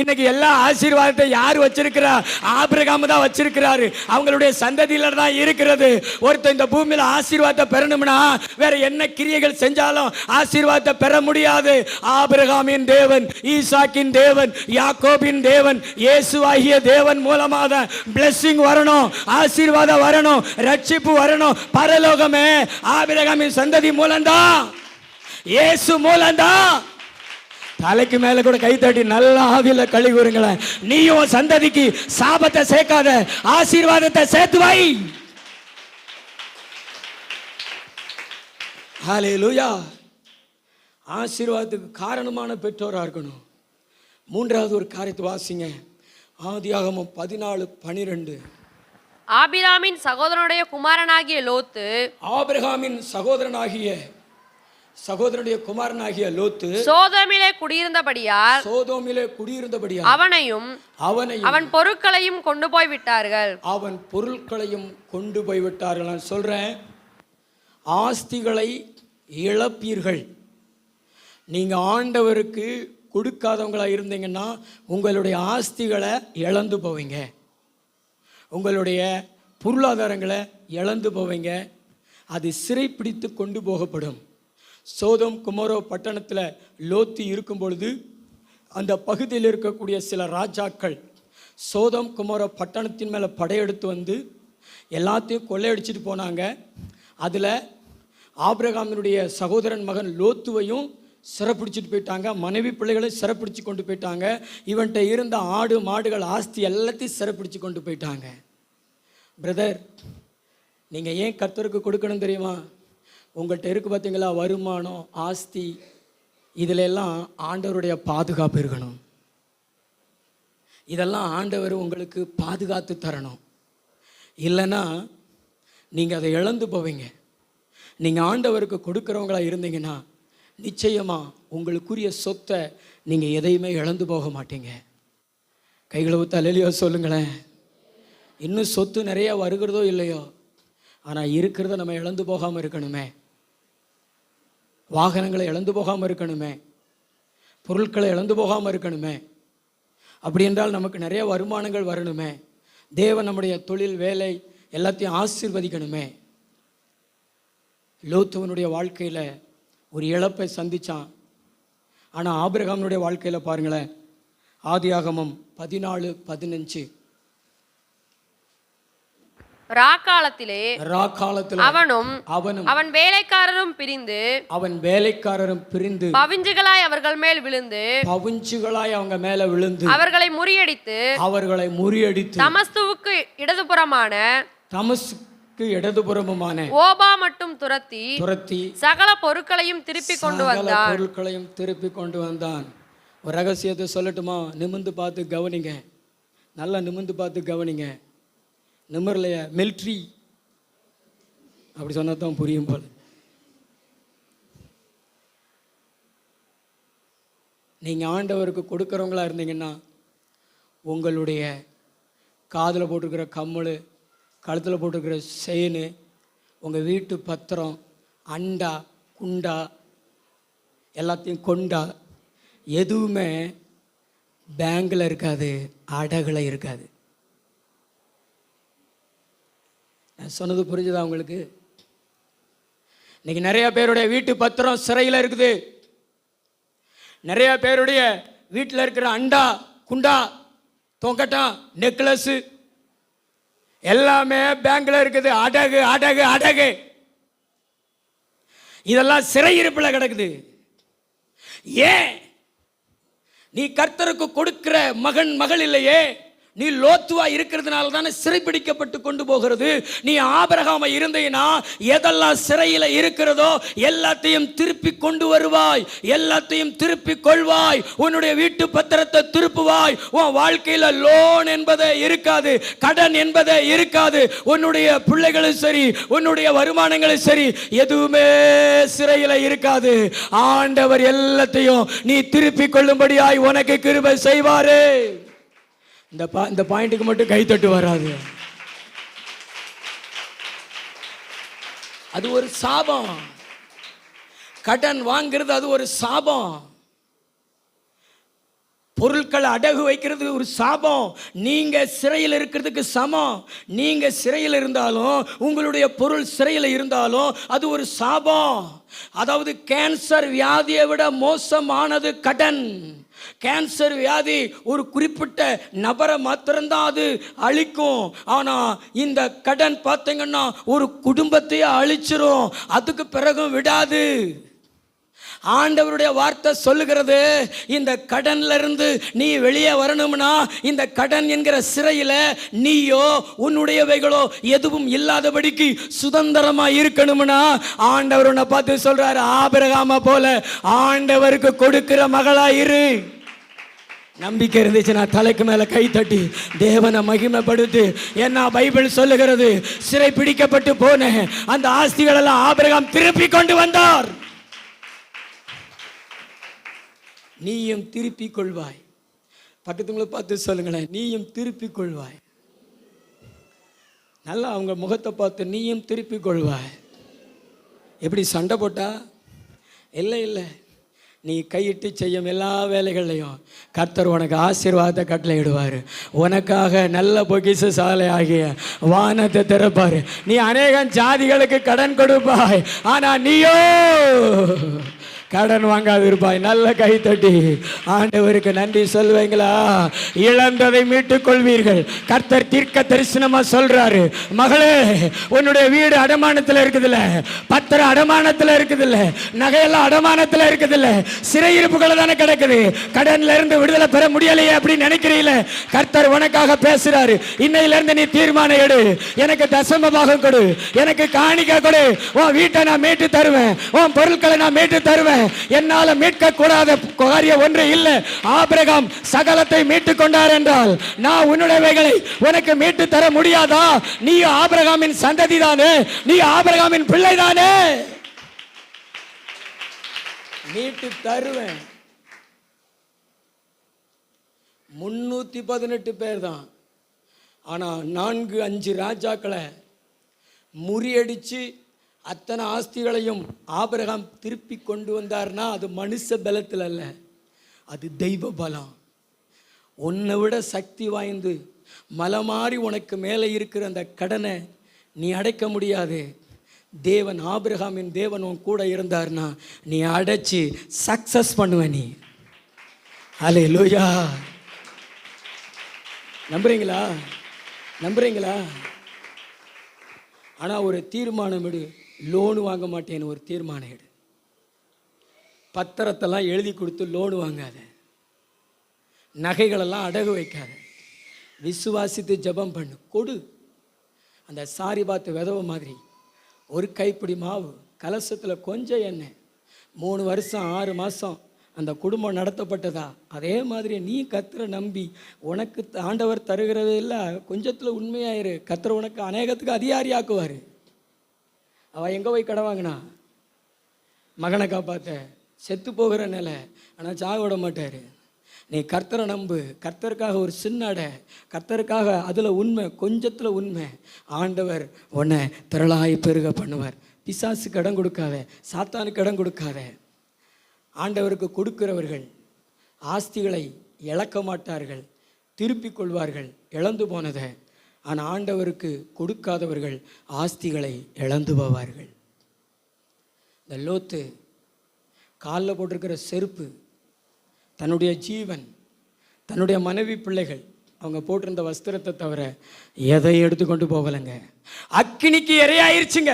இன்னைக்கு எல்லா ஆசீர்வாதத்தை யார் வச்சிருக்கிறா? ஆபிரகாம் தான் வச்சிருக்கிறாரு. அவங்களுடைய சந்ததியில தான் இருக்கிறது. ஒருத்தர் இந்த பூமியில ஆசீர்வாதத்தை பெறணும்னா வேற என்ன கிரியைகள் செஞ்சாலும் ஆசீர்வாதத்தை பெற முடியாது. ஆபிரகாமின் தேவன், ஈசாக்கின் தேவன், யாக்கோபின் தேவன், இயேசுவாகிய தேவன் மூலமாக பிளெஸிங் வரணும், ஆசீர்வாதம் வரணும், ரட்சிப்பு வரணும். பரலோகமே ஆபிரகாமின் சந்ததி மூலம்தான், இயேசு மூலம்தான். தலைக்கு மேல கூட கை தட்டி நல்ல ஆவியில கழி கூறுங்களேன். நீயும் சந்ததிக்கு சாபத்தை சேர்க்காத, ஆசீர்வாதத்தை சேர்த்து வை. ஹல்லேலூயா. ஆசீர்வாதத்துக்கு காரணமான பெற்றோராக இருக்கணும். மூன்றாவது ஒரு காரியத்தை வாசிங்க. ஆதியாகமம் 14:12. ஆபிராமின் சகோதரனுடைய குமாரனாகிய லோத்து, ஆபிரகாமின் சகோதரனுடைய குமாரனாகிய லோத்து சோதோமிலே குடியிருந்தபடியால் அவனையும் அவன் பொருட்களையும் கொண்டு போய் விட்டார்கள். நான் சொல்றேன், ஆஸ்திகளை இழப்பீர்கள். நீங்க ஆண்டவருக்கு கொடுக்காதவங்களா இருந்தீங்கன்னா உங்களுடைய ஆஸ்திகளை இழந்து போவீங்க, உங்களுடைய பொருளாதாரங்களை இழந்து போவீங்க. அது சிறைப்பிடித்து கொண்டு போகப்படும். சோதோம் குமோரோ பட்டணத்தில் லோத்து இருக்கும் பொழுது அந்த பகுதியில் இருக்கக்கூடிய சில ராஜாக்கள் சோதோம் குமோரோ பட்டணத்தின் மேலே படையெடுத்து வந்து எல்லாத்தையும் கொள்ளையடிச்சிட்டு போனாங்க. அதில் ஆபிரகாமினுடைய சகோதரன் மகன் லோத்துவையும் சிறப்பிடிச்சிட்டு போயிட்டாங்க. மனைவி பிள்ளைகளை சிறப்பிடிச்சு கொண்டு போயிட்டாங்க. இவன்கிட்ட இருந்த ஆடு மாடுகள் ஆஸ்தி எல்லாத்தையும் சிறப்பிடிச்சு கொண்டு போயிட்டாங்க. பிரதர், நீங்கள் ஏன் கர்த்தருக்கு கொடுக்கணும் தெரியுமா? உங்கள்கிட்ட இருக்கு பார்த்தீங்களா, வருமானம், ஆஸ்தி, இதில் எல்லாம் ஆண்டவருடைய பாதுகாப்பு இருக்கணும். இதெல்லாம் ஆண்டவர் உங்களுக்கு பாதுகாத்து தரணும். இல்லைன்னா நீங்கள் அதை இழந்து போவீங்க. நீங்கள் ஆண்டவருக்கு கொடுக்குறவங்களா இருந்தீங்கன்னா நிச்சயமாக உங்களுக்குரிய சொத்தை நீங்கள் எதையுமே இழந்து போக மாட்டீங்க. கைகளை ஊற்ற அல்லேலூயா சொல்லுங்களேன். இன்னும் சொத்து நிறைய வருகிறதோ இல்லையோ, ஆனால் இருக்கிறத நம்ம இழந்து போகாமல் இருக்கணுமே. வாகனங்களை இழந்து போகாமல் இருக்கணுமே, பொருட்களை இழந்து போகாமல் இருக்கணுமே. அப்படி என்றால் நமக்கு நிறைய வருமானங்கள் வரணுமே. தேவன் நம்முடைய தொழில், வேலை எல்லாத்தையும் ஆசீர்வதிக்கணுமே. லோத்துவனுடைய வாழ்க்கையில் ஒரு இழப்பை சந்தித்தான். ஆனால் ஆபிரகாமுடைய வாழ்க்கையில் பாருங்களேன், ஆதியாகமம் 14:15. ராக்காலத்திலே அவனும் அவன் வேலைக்காரரும் பிரிந்து பவிஞ்சுகளாய் அவர்கள் மேல் விழுந்து அவங்க மேல விழுந்து அவர்களை முறியடித்து தமஸ்குக்கு இடதுபுறமுமான ஓபா மட்டும் துரத்தி சகல பொருட்களையும் திருப்பி கொண்டு வந்தான். ஒரு ரகசியத்தை சொல்லட்டுமா? நிமிர்ந்து பார்த்து கவனிங்க, நல்லா நிமிர்ந்து பார்த்து கவனிங்க. நிமிரலையா? மிலிட்ரி அப்படி சொன்னா தான் புரியும் போல. நீங்கள் ஆண்டவருக்கு கொடுக்குறவங்களா இருந்தீங்கன்னா உங்களுடைய காதில் போட்டிருக்கிற கம்மல், கழுத்தில் போட்டிருக்கிற செயின், உங்கள் வீட்டு பத்திரம், அண்டா குண்டா எல்லாத்தையும் கொண்டா எதுவுமே பேங்கில் இருக்காது, அடகுல இருக்காது. நான் சொன்னது புரிஞ்சுதா உங்களுக்கு? இன்னைக்கு நிறைய பேருடைய வீட்டு பத்திரம் சிறையில் இருக்குது. நிறைய பேருடைய வீட்டில் இருக்கிற அண்டா குண்டா தொங்கட்டா நெக்லஸ் எல்லாமே பேங்க்ல இருக்குது. அடகு அடகு அடகு இதெல்லாம் சிறையிருப்பில் கிடக்குது. ஏன்? நீ கர்த்தருக்கு கொடுக்கிற மகன் மகள் இல்லையே, நீ லோத்துவா இருக்கிறதுனால தானே சிறைப்பிடிக்கப்பட்டு கொண்டு போகிறது. நீ ஆபிரகாமை இருந்தீனா எதெல்லாம் சிறையில் இருக்கிறதோ எல்லாத்தையும் திருப்பி கொண்டு வருவாய், எல்லாத்தையும் திருப்பி கொள்வாய், உன்னுடைய வீட்டு பத்திரத்தை திருப்புவாய். உன் வாழ்க்கையில் லோன் என்பதே இருக்காது, கடன் என்பதே இருக்காது. உன்னுடைய பிள்ளைகளும் சரி, உன்னுடைய வருமானங்களும் சரி, எதுவுமே சிறையில் இருக்காது. ஆண்டவர் எல்லாத்தையும் நீ திருப்பி கொள்ளும்படியாய் உனக்கு கிருபை செய்வாரே. இந்த பாயிண்ட்டுக்கு மட்டும் கைத்தட்டு வராது. அது ஒரு சாபம். கடன் வாங்கிறது அது ஒரு சாபம். பொருட்களை அடகு வைக்கிறது ஒரு சாபம். நீங்க சிறையில் இருக்கிறதுக்கு சமம். நீங்க சிறையில் இருந்தாலும் உங்களுடைய பொருள் சிறையில் இருந்தாலும் அது ஒரு சாபம். அதாவது கேன்சர் வியாதியை விட மோசமானது கடன். கேன்சர் வியாதி ஒரு குறிப்பிட்ட நபரை மாத்திரம்தான் அது அழிக்கும். ஆனா இந்த கடன் பார்த்தீங்கன்னா ஒரு குடும்பத்தையே அழிச்சிரும், அதுக்கு பிறகும் விடாது. ஆண்டவருடைய வார்த்தை சொல்லுகிறது, இந்த கடன்ல இருந்து நீ வெளியே வரணும்னா, இந்த கடன் என்கிற சிறையில நீயோ உன்னுடையவைகளோ எதுவும் இல்லாதபடிக்கு சுதந்திரமா இருக்கணும்னா, ஆண்டவர் உன்னை பார்த்து சொல்றாரு, ஆபிரகாமை போல ஆண்டவருக்கு கொடுக்கிற மகளா இரு. நம்பிக்கை இருந்துச்சுன்னா தலைக்கு மேல கை தட்டி தேவனை மகிமைப்படுத்து. என்ன பைபிள் சொல்லுகிறது, சிறை பிடிக்கப்பட்டு போன அந்த ஆஸ்திகள் எல்லாம் ஆபிரகாம் திருப்பி கொண்டு வந்தார். நீயும் திருப்பி கொள்வாய். பக்கத்துங்களை பார்த்து சொல்லுங்களேன், நீயும் திருப்பி கொள்வாய். நல்லா அவங்க முகத்தை பார்த்து நீயும் திருப்பி கொள்வாய். எப்படி சண்டை போட்டா? இல்லை இல்லை, நீ கையிட்டு செய்யும் எல்லா வேலைகளையும் கர்த்தர் உனக்கு ஆசீர்வாதத்தை கட்டளையிடுவார். உனக்காக நல்ல பொக்கிஷ சாலை ஆகிய வானத்தை திறப்பார். நீ அநேகம் ஜாதிகளுக்கு கடன் கொடுப்பாய், ஆனா நீயோ கடன் வாங்காது இருப்பாய். நல்ல கை தட்டி ஆண்டவருக்கு நன்றி சொல்வீங்களா? இழந்ததை மீட்டுக் கொள்வீர்கள். கர்த்தர் தீர்க்க தரிசனமா சொல்றாரு, மகளே உன்னுடைய வீடு அடமானத்தில் இருக்குதுல்ல, பத்திர அடமானத்தில் இருக்குதுல்ல, நகையெல்லாம் அடமானத்தில் இருக்குதுல்ல, சிறையிருப்புகள் தானே கிடக்குது, கடன்ல இருந்து விடுதலை பெற முடியலையே அப்படின்னு நினைக்கிறீங்களே, கர்த்தர் உனக்காக பேசுறாரு. இன்னையில இருந்து நீ தீர்மானம் எடு, எனக்கு தசம பாகம் கொடு, எனக்கு காணிக்கை கொடு, உன் வீட்டை நான் மீட்டு தருவேன், உன் பொருட்களை நான் மீட்டு தருவேன். என்னால மீட்க கூடாத காரியம் ஒன்று இல்லை. ஆபிரகாம் சகலத்தை மீட்டு கொண்டார் என்றால் நான் உன்னுடையவைகளை உனக்கு மீட்டு தர முடியாதா? நீ ஆபிரகாமின் சந்ததி தானே, நீ ஆபிரகாமின் பிள்ளை தானே. மீட்டு தருவேன். 318 பேர் தான். ஆனா 4-5 ராஜாக்களை முறியடிச்சு அத்தனை ஆஸ்திகளையும் ஆபிரகாம் திருப்பி கொண்டு வந்தார்னா அது மனுஷ பலத்தில் அல்ல, அது தெய்வ பலம். உன்னை விட சக்தி வாய்ந்து மலை மாறி உனக்கு மேலே இருக்கிற அந்த கடனை நீ அடைக்க முடியாது. தேவன், ஆபிரகாமின் தேவன் உன் கூட இருந்தார்னா நீ அடைச்சி சக்சஸ் பண்ணுவ. நீ அல்லேலூயா. நம்புறீங்களா? நம்புறீங்களா? ஆனால் ஒரு தீர்மானம் எடு, லோனு வாங்க மாட்டேன்னு ஒரு தீர்மானம் எடு. பத்திரத்தெல்லாம் எழுதி கொடுத்து லோனு வாங்காத, நகைகளெல்லாம் அடகு வைக்காத, விசுவாசித்து ஜெபம் பண்ணு, கொடு. அந்த சாரி பார்த்து விதவை மாதிரி ஒரு கைப்பிடி மாவு, கலசத்தில் கொஞ்சம் எண்ணெய், 3 வருஷம் 6 மாதம் அந்த குடும்பம் நடத்தப்பட்டதா? அதே மாதிரி நீ கர்த்தரை நம்பி உனக்கு ஆண்டவர் தருகிறது இல்லை, கொஞ்சத்தில் உண்மையாயிரு. கர்த்தர் உனக்கு அநேகத்துக்கு அதிகாரி ஆக்குவார். அவள் எங்கே போய் கடன் வாங்கினா? மகனை காப்பாற்ற, செத்து போகிற நிலை, ஆனால் சாக விட மாட்டார். நீ கர்த்தரை நம்பு. கர்த்தருக்காக ஒரு சின்ன அடை, கர்த்தருக்காக அதில் உண்மை, கொஞ்சத்தில் உண்மை. ஆண்டவர் உன்னை திரளாய் பெருக பண்ணுவார். பிசாசுக்கு இடம் கொடுக்காத, சாத்தானுக்கு இடம் கொடுக்காத. ஆண்டவருக்கு கொடுக்கிறவர்கள் ஆஸ்திகளை இழக்க மாட்டார்கள், திருப்பிக் கொள்வார்கள் இழந்து போனதை. ஆனால் ஆண்டவருக்கு கொடுக்காதவர்கள் ஆஸ்திகளை இழந்து போவார்கள். இந்த லோத்து காலில் போட்டிருக்கிற செருப்பு, தன்னுடைய ஜீவன், தன்னுடைய மனைவி, பிள்ளைகள், அவங்க போட்டிருந்த வஸ்திரத்தை தவிர எதை எடுத்துக்கொண்டு போகலைங்க. அக்கினிக்கு இரையாயிருச்சுங்க,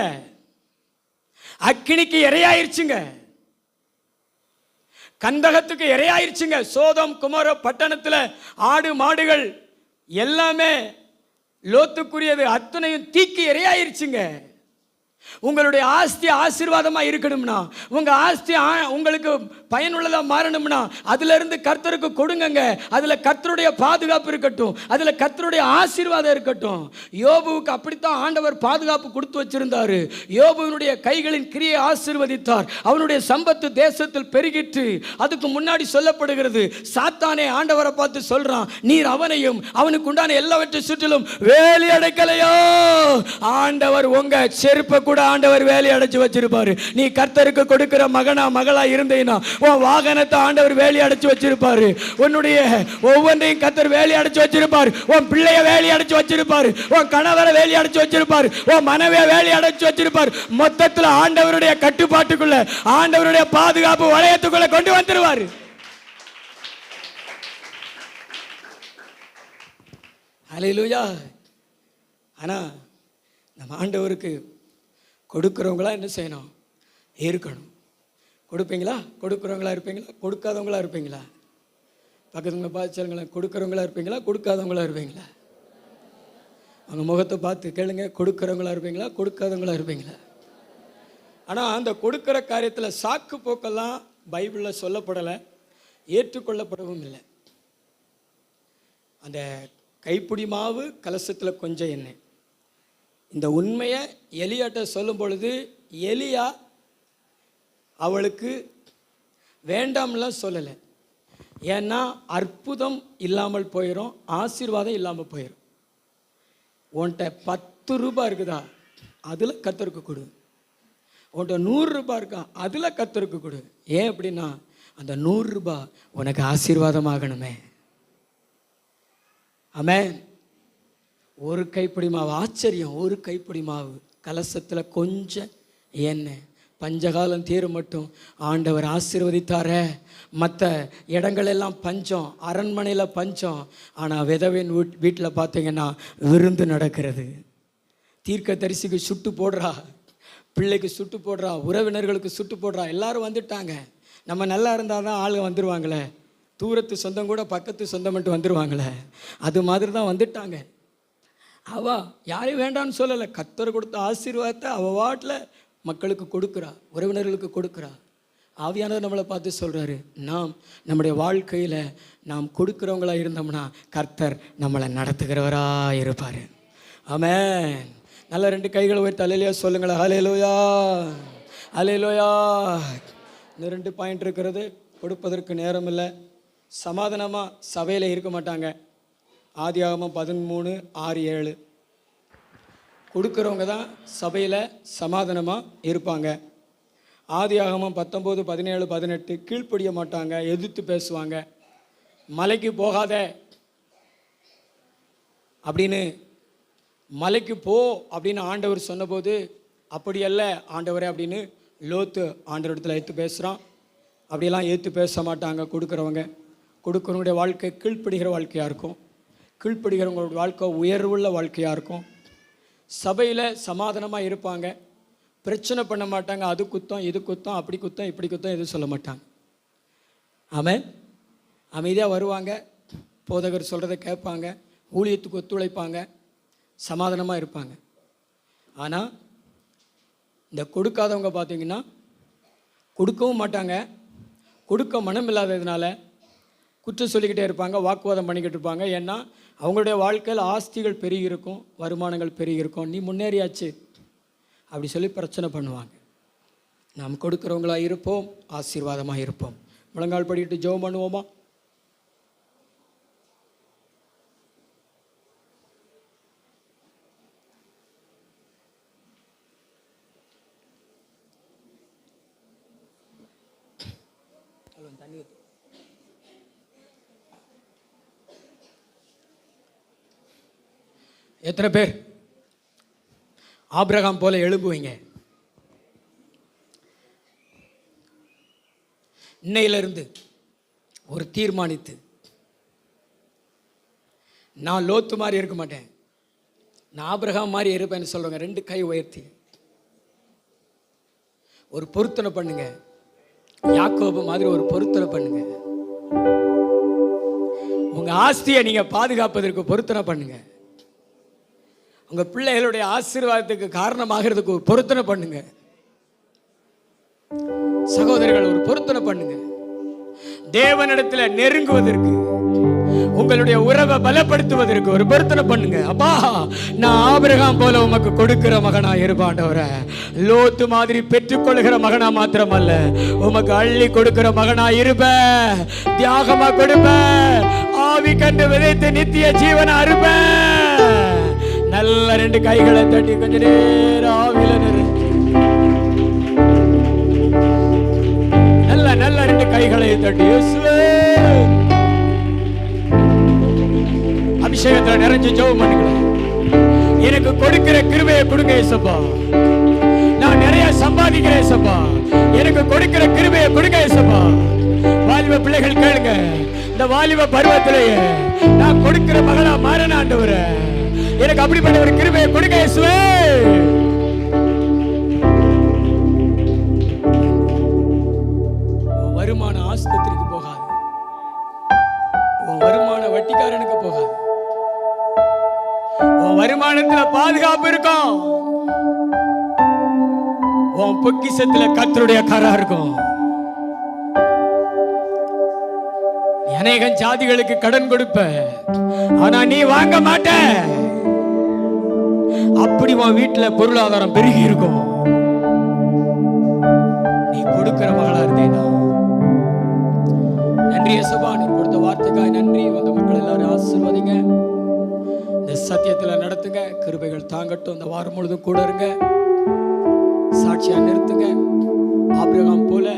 அக்கினிக்கு இரையாயிருச்சுங்க, கந்தகத்துக்கு இரையாயிருச்சுங்க. சோதம் குமார பட்டணத்தில் ஆடு மாடுகள் எல்லாமே லோத்துக்குரியது அத்தனையும் தீக்கி இரையாயிருச்சுங்க. உங்களுடைய ஆஸ்தி ஆசீர்வாதமா இருக்கணும்னா, உங்க ஆஸ்தி உங்களுக்கு பயனுள்ளதா மாறணும்னா அதுல இருந்து கர்த்தருக்கு கொடுங்கங்க. அதுல கர்த்தருடைய பாதுகாப்பு இருக்கட்டும், அதுல கர்த்தருடைய ஆசீர்வாதம் இருக்கட்டும். யோபுவுக்கு அப்படித்தான் ஆண்டவர் பாதுகாப்பு கொடுத்து வச்சிருந்தாரு. யோபுவினுடைய கைகளின் கிரியை ஆசீர்வதித்தார். அவனுடைய சம்பத்து தேசத்தில் பெருகிற்று. அதுக்கு முன்னாடி சொல்லப்படுகிறது, சாத்தானே ஆண்டவரை பார்த்து சொல்றான், நீர் அவனையும் அவனுக்கு உண்டான எல்லாவற்றை சுற்றிலும் வேலி அடைக்கலையோ. ஆண்டவர் உங்க செருப்பை கூட ஆண்டவர் வேலி அடைச்சு வச்சிருப்பாரு. நீ கர்த்தருக்கு கொடுக்கிற மகனா மகளா இருந்தீனா உன் வாகனத்தை ஆண்டவர் வேலி அடைச்சு வச்சிருப்பாரு. உன்னுடைய ஒவ்வொன்றையும் கர்த்தர் வேலி அடைச்சு வச்சிருப்பாரு. உன் பிள்ளைய வேலி அடைச்சு வச்சிருப்பாரு. உன் கணவரை வேலி அடைச்சு வச்சிருப்பாரு. உன் மனைவியை வேலி அடைச்சு வச்சிருப்பாரு. மொத்தத்தில் ஆண்டவருடைய கட்டுப்பாட்டுக்குள்ள, ஆண்டவருடைய பாதுகாப்பு வளையத்துக்குள்ள கொண்டு வந்துருவாரு. ஹல்லேலூயா. ஆனா நம்ம ஆண்டவருக்கு கொடுக்கிறவங்களா என்ன செய்யணும்? இருக்கணும். கொடுப்பீங்களா? கொடுக்கிறவங்களா இருப்பீங்களா? கொடுக்காதவங்களா இருப்பீங்களா? பக்கத்துல பார்த்து சொல்லுங்களேன், கொடுக்கிறவங்களா இருப்பீங்களா? கொடுக்காதவங்களா இருப்பீங்களா? அவங்க முகத்தை பார்த்து கேளுங்க, கொடுக்கிறவங்களா இருப்பீங்களா? கொடுக்காதவங்களா இருப்பீங்களா? ஆனால் அந்த கொடுக்கிற காரியத்தில் சாக்கு போக்கெல்லாம் பைபிளில் சொல்லப்படலை, ஏற்றுக்கொள்ளப்படவும் இல்லை. அந்த கைப்பிடி மாவு கலசத்தில் கொஞ்சம் எண்ணெய், இந்த உண்மையை எலியாட்ட சொல்லும் பொழுது எலியா அவளுக்கு வேண்டாம்லாம் சொல்லலை. ஏன்னா அற்புதம் இல்லாமல் போயிடும், ஆசீர்வாதம் இல்லாமல் போயிடும். உன்கிட்ட 10 ரூபாய் இருக்குதா, அதில் கர்த்தருக்கு கொடு. உன்கிட்ட 100 ரூபாய் இருக்கா, அதில் கர்த்தருக்கு கொடு. ஏன் அப்படின்னா அந்த 100 ரூபாய் உனக்கு ஆசீர்வாதமாகணுமே. ஆமென். ஒரு கைப்பிடி மாவு, ஆச்சரியம், ஒரு கைப்பிடி மாவு கலசத்தில் கொஞ்சம் எண்ணெய், பஞ்சகாலம் தீரும் மட்டும் ஆண்டவர் ஆசீர்வதித்தார. மற்ற இடங்களெல்லாம் பஞ்சம், அரண்மனையில் பஞ்சம். ஆனால் விதவின் வீட்டில் பார்த்தீங்கன்னா விருந்து நடக்கிறது. தீர்க்க தரிசிக்கு சுட்டு போடுறா, பிள்ளைக்கு சுட்டு போடுறா, உறவினர்களுக்கு சுட்டு போடுறா. எல்லாரும் வந்துட்டாங்க. நம்ம நல்லா இருந்தால் தான் ஆளுங்க வந்துடுவாங்களே, தூரத்து சொந்தம் கூட பக்கத்து சொந்தம் மட்டும் வந்துடுவாங்களே, அது மாதிரி தான் வந்துட்டாங்க. அவ யாரையும் வேண்டான்னு சொல்லலை, கர்த்தர் கொடுத்த ஆசீர்வாதத்தை அவ வாட்டில் மக்களுக்கு கொடுக்குறா, உறவினர்களுக்கு கொடுக்குறா. ஆவியானவர் நம்மளை பார்த்து சொல்கிறாரு, நாம் நம்முடைய வாழ்க்கையில் நாம் கொடுக்குறவங்களா இருந்தோம்னா கர்த்தர் நம்மளை நடத்துகிறவராக இருப்பார். ஆமென். நல்ல 2 கைகளை உயர்த்தி அல்லேலூயா சொல்லுங்களேன். ஹல்லேலூயா, ஹல்லேலூயா. இந்த 2 பாயிண்ட் இருக்கிறது, கொடுப்பதற்கு நேரம் இல்லை. சமாதானமாக சபையில் இருக்க மாட்டாங்க. ஆதியாகமம் 13:6-7. கொடுக்குறவங்க தான் சபையில் சமாதானமாக இருப்பாங்க. ஆதியாகமம் 19:17-18 கீழ்ப்படிய மாட்டாங்க, எதிர்த்து பேசுவாங்க. மலைக்கு போகாத அப்படின்னு, மலைக்கு போ அப்படின்னு ஆண்டவர் சொன்னபோது அப்படியல்ல ஆண்டவரே அப்படின்னு லோத்து ஆண்டவரிடத்தில் ஏற்று பேசுகிறான். அப்படியெல்லாம் ஏற்று பேச மாட்டாங்க கொடுக்குறவங்க. கொடுக்குறவங்களுடைய வாழ்க்கை கீழ்ப்படுகிற வாழ்க்கையாக இருக்கும். கீழ்ப்படுகிறவங்களோட வாழ்க்கை உயர்வுள்ள வாழ்க்கையாக இருக்கும். சபையில் சமாதானமாக இருப்பாங்க, பிரச்சனை பண்ண மாட்டாங்க. அது குத்தம், இது குத்தம், அப்படி குத்தம், இப்படி குத்தம் எதுவும் சொல்ல மாட்டாங்க. ஆமென். அமைதியாக வருவாங்க, போதகர் சொல்கிறத கேட்பாங்க, ஊழியத்துக்கு ஒத்துழைப்பாங்க, சமாதானமாக இருப்பாங்க. ஆனால் இந்த கொடுக்காதவங்க பார்த்தீங்கன்னா கொடுக்கவும் மாட்டாங்க. கொடுக்க மனம் இல்லாததுனால குற்றம் சொல்லிக்கிட்டே இருப்பாங்க, வாக்குவாதம் பண்ணிக்கிட்டு இருப்பாங்க. ஏன்னா அவங்களுடைய வாழ்க்கையில் ஆஸ்திகள் பெருகி இருக்கும், வருமானங்கள் பெருகி இருக்கும். நீ முன்னேறியாச்சு அப்படி சொல்லி பிரச்சனை பண்ணுவாங்க. நாம் கொடுக்குறவங்களாக இருப்போம், ஆசீர்வாதமாக இருப்போம். முழங்கால் படிக்கிட்டு ஜெபம் பண்ணுவோமா? எத்தனை பேர் ஆபிரகாம் போல எழுப்புவீங்க? இன்னையிலிருந்து ஒரு தீர்மானித்து, நான் லோத்து மாதிரி இருக்க மாட்டேன், நான் ஆபிரகாம் மாதிரி இருப்பேன்னு சொல்லுங்க. 2 கை உயர்த்தி ஒரு பொருத்தனை பண்ணுங்க. யாக்கோபு மாதிரி ஒரு பொருத்தனை பண்ணுங்க. உங்க உங்க ஆஸ்தியை நீங்க பாதுகாப்பதற்கு பொருத்தனை பண்ணுங்க. உங்க பிள்ளைகளுடைய ஆசீர்வாதத்துக்கு காரணமாகிறதுக்கு ஒரு பொருத்தனை பண்ணுங்க. சகோதரர்கள், ஒரு பொருத்தனை பண்ணுங்க. தேவனிடத்துல நெருங்குவதற்கு, உங்களுடைய உறவை பலப்படுத்துவதற்கு ஒரு பொருத்தனை பண்ணுங்க. அப்பா, நான் ஆபிரகாம் போல உமக்கு கொடுக்கிற மகனா இருப்பாண்டவரே, லோத்து மாதிரி பெற்றுக்கொள்கிற மகனா மாத்திரமல்ல, உமக்கு அள்ளி கொடுக்கிற மகனா இருப்ப, தியாகமா கொடுப்ப, ஆவி கண்டு விதைத்து நித்திய ஜீவனா இருப்ப. நல்ல 2 கைகளை தட்டி கொஞ்ச நேரம் ஆவில நல்ல 2 கைகளை தட்டி இயேசுவே அபிஷேகத்துல நிறைஞ்சு ஜெபம் பண்ணுங்க. எனக்கு கொடுக்கிற கிருபையை கொடுங்க இயேசுப்பா. நான் நிறைய சம்பாதிக்கிறேன் இயேசுப்பா, எனக்கு கொடுக்கிற கிருபையை கொடுங்க இயேசுப்பா. வாலிப பிள்ளைகள் கேளுங்க, இந்த வாலிப பருவத்திலேயே நான் கொடுக்கிற மகளா மாறன ஆண்டவரே, எனக்கு அப்படிப்பட்ட ஒரு கிருபையை கொடுங்க இயேசுவே. வருமான ஆஸ்பத்திரிக்கு போகாது, உன் வருமான வட்டிக்காரனுக்கு போகாது. உன் வருமானத்துல பாதுகாப்பு இருக்கும், உன் பொக்கிஷத்துல கர்த்தருடைய கரம் இருக்கும். அநேகம் ஜாதிகளுக்கு கடன் கொடுப்ப, ஆனா நீ வாங்க மாட்ட. அப்படி உன் வீட்டுல பொருளாதாரம் பெருகி இருக்கும். நீ கொடுக்கிற மகளா இருந்தேனா. நன்றி இயேசுவா, நீ கொடுத்த வார்த்தைக்காய் நன்றி. வந்த மக்கள் எல்லாரும் ஆசீர்வதிங்க, இந்த சத்தியத்துல நடத்துங்க, கிருபைகள் தாங்கட்டும். இந்த வாரம் முழுதும் கூட இருங்க, சாட்சியா நிறுத்துங்க. ஆபிரகாம் போல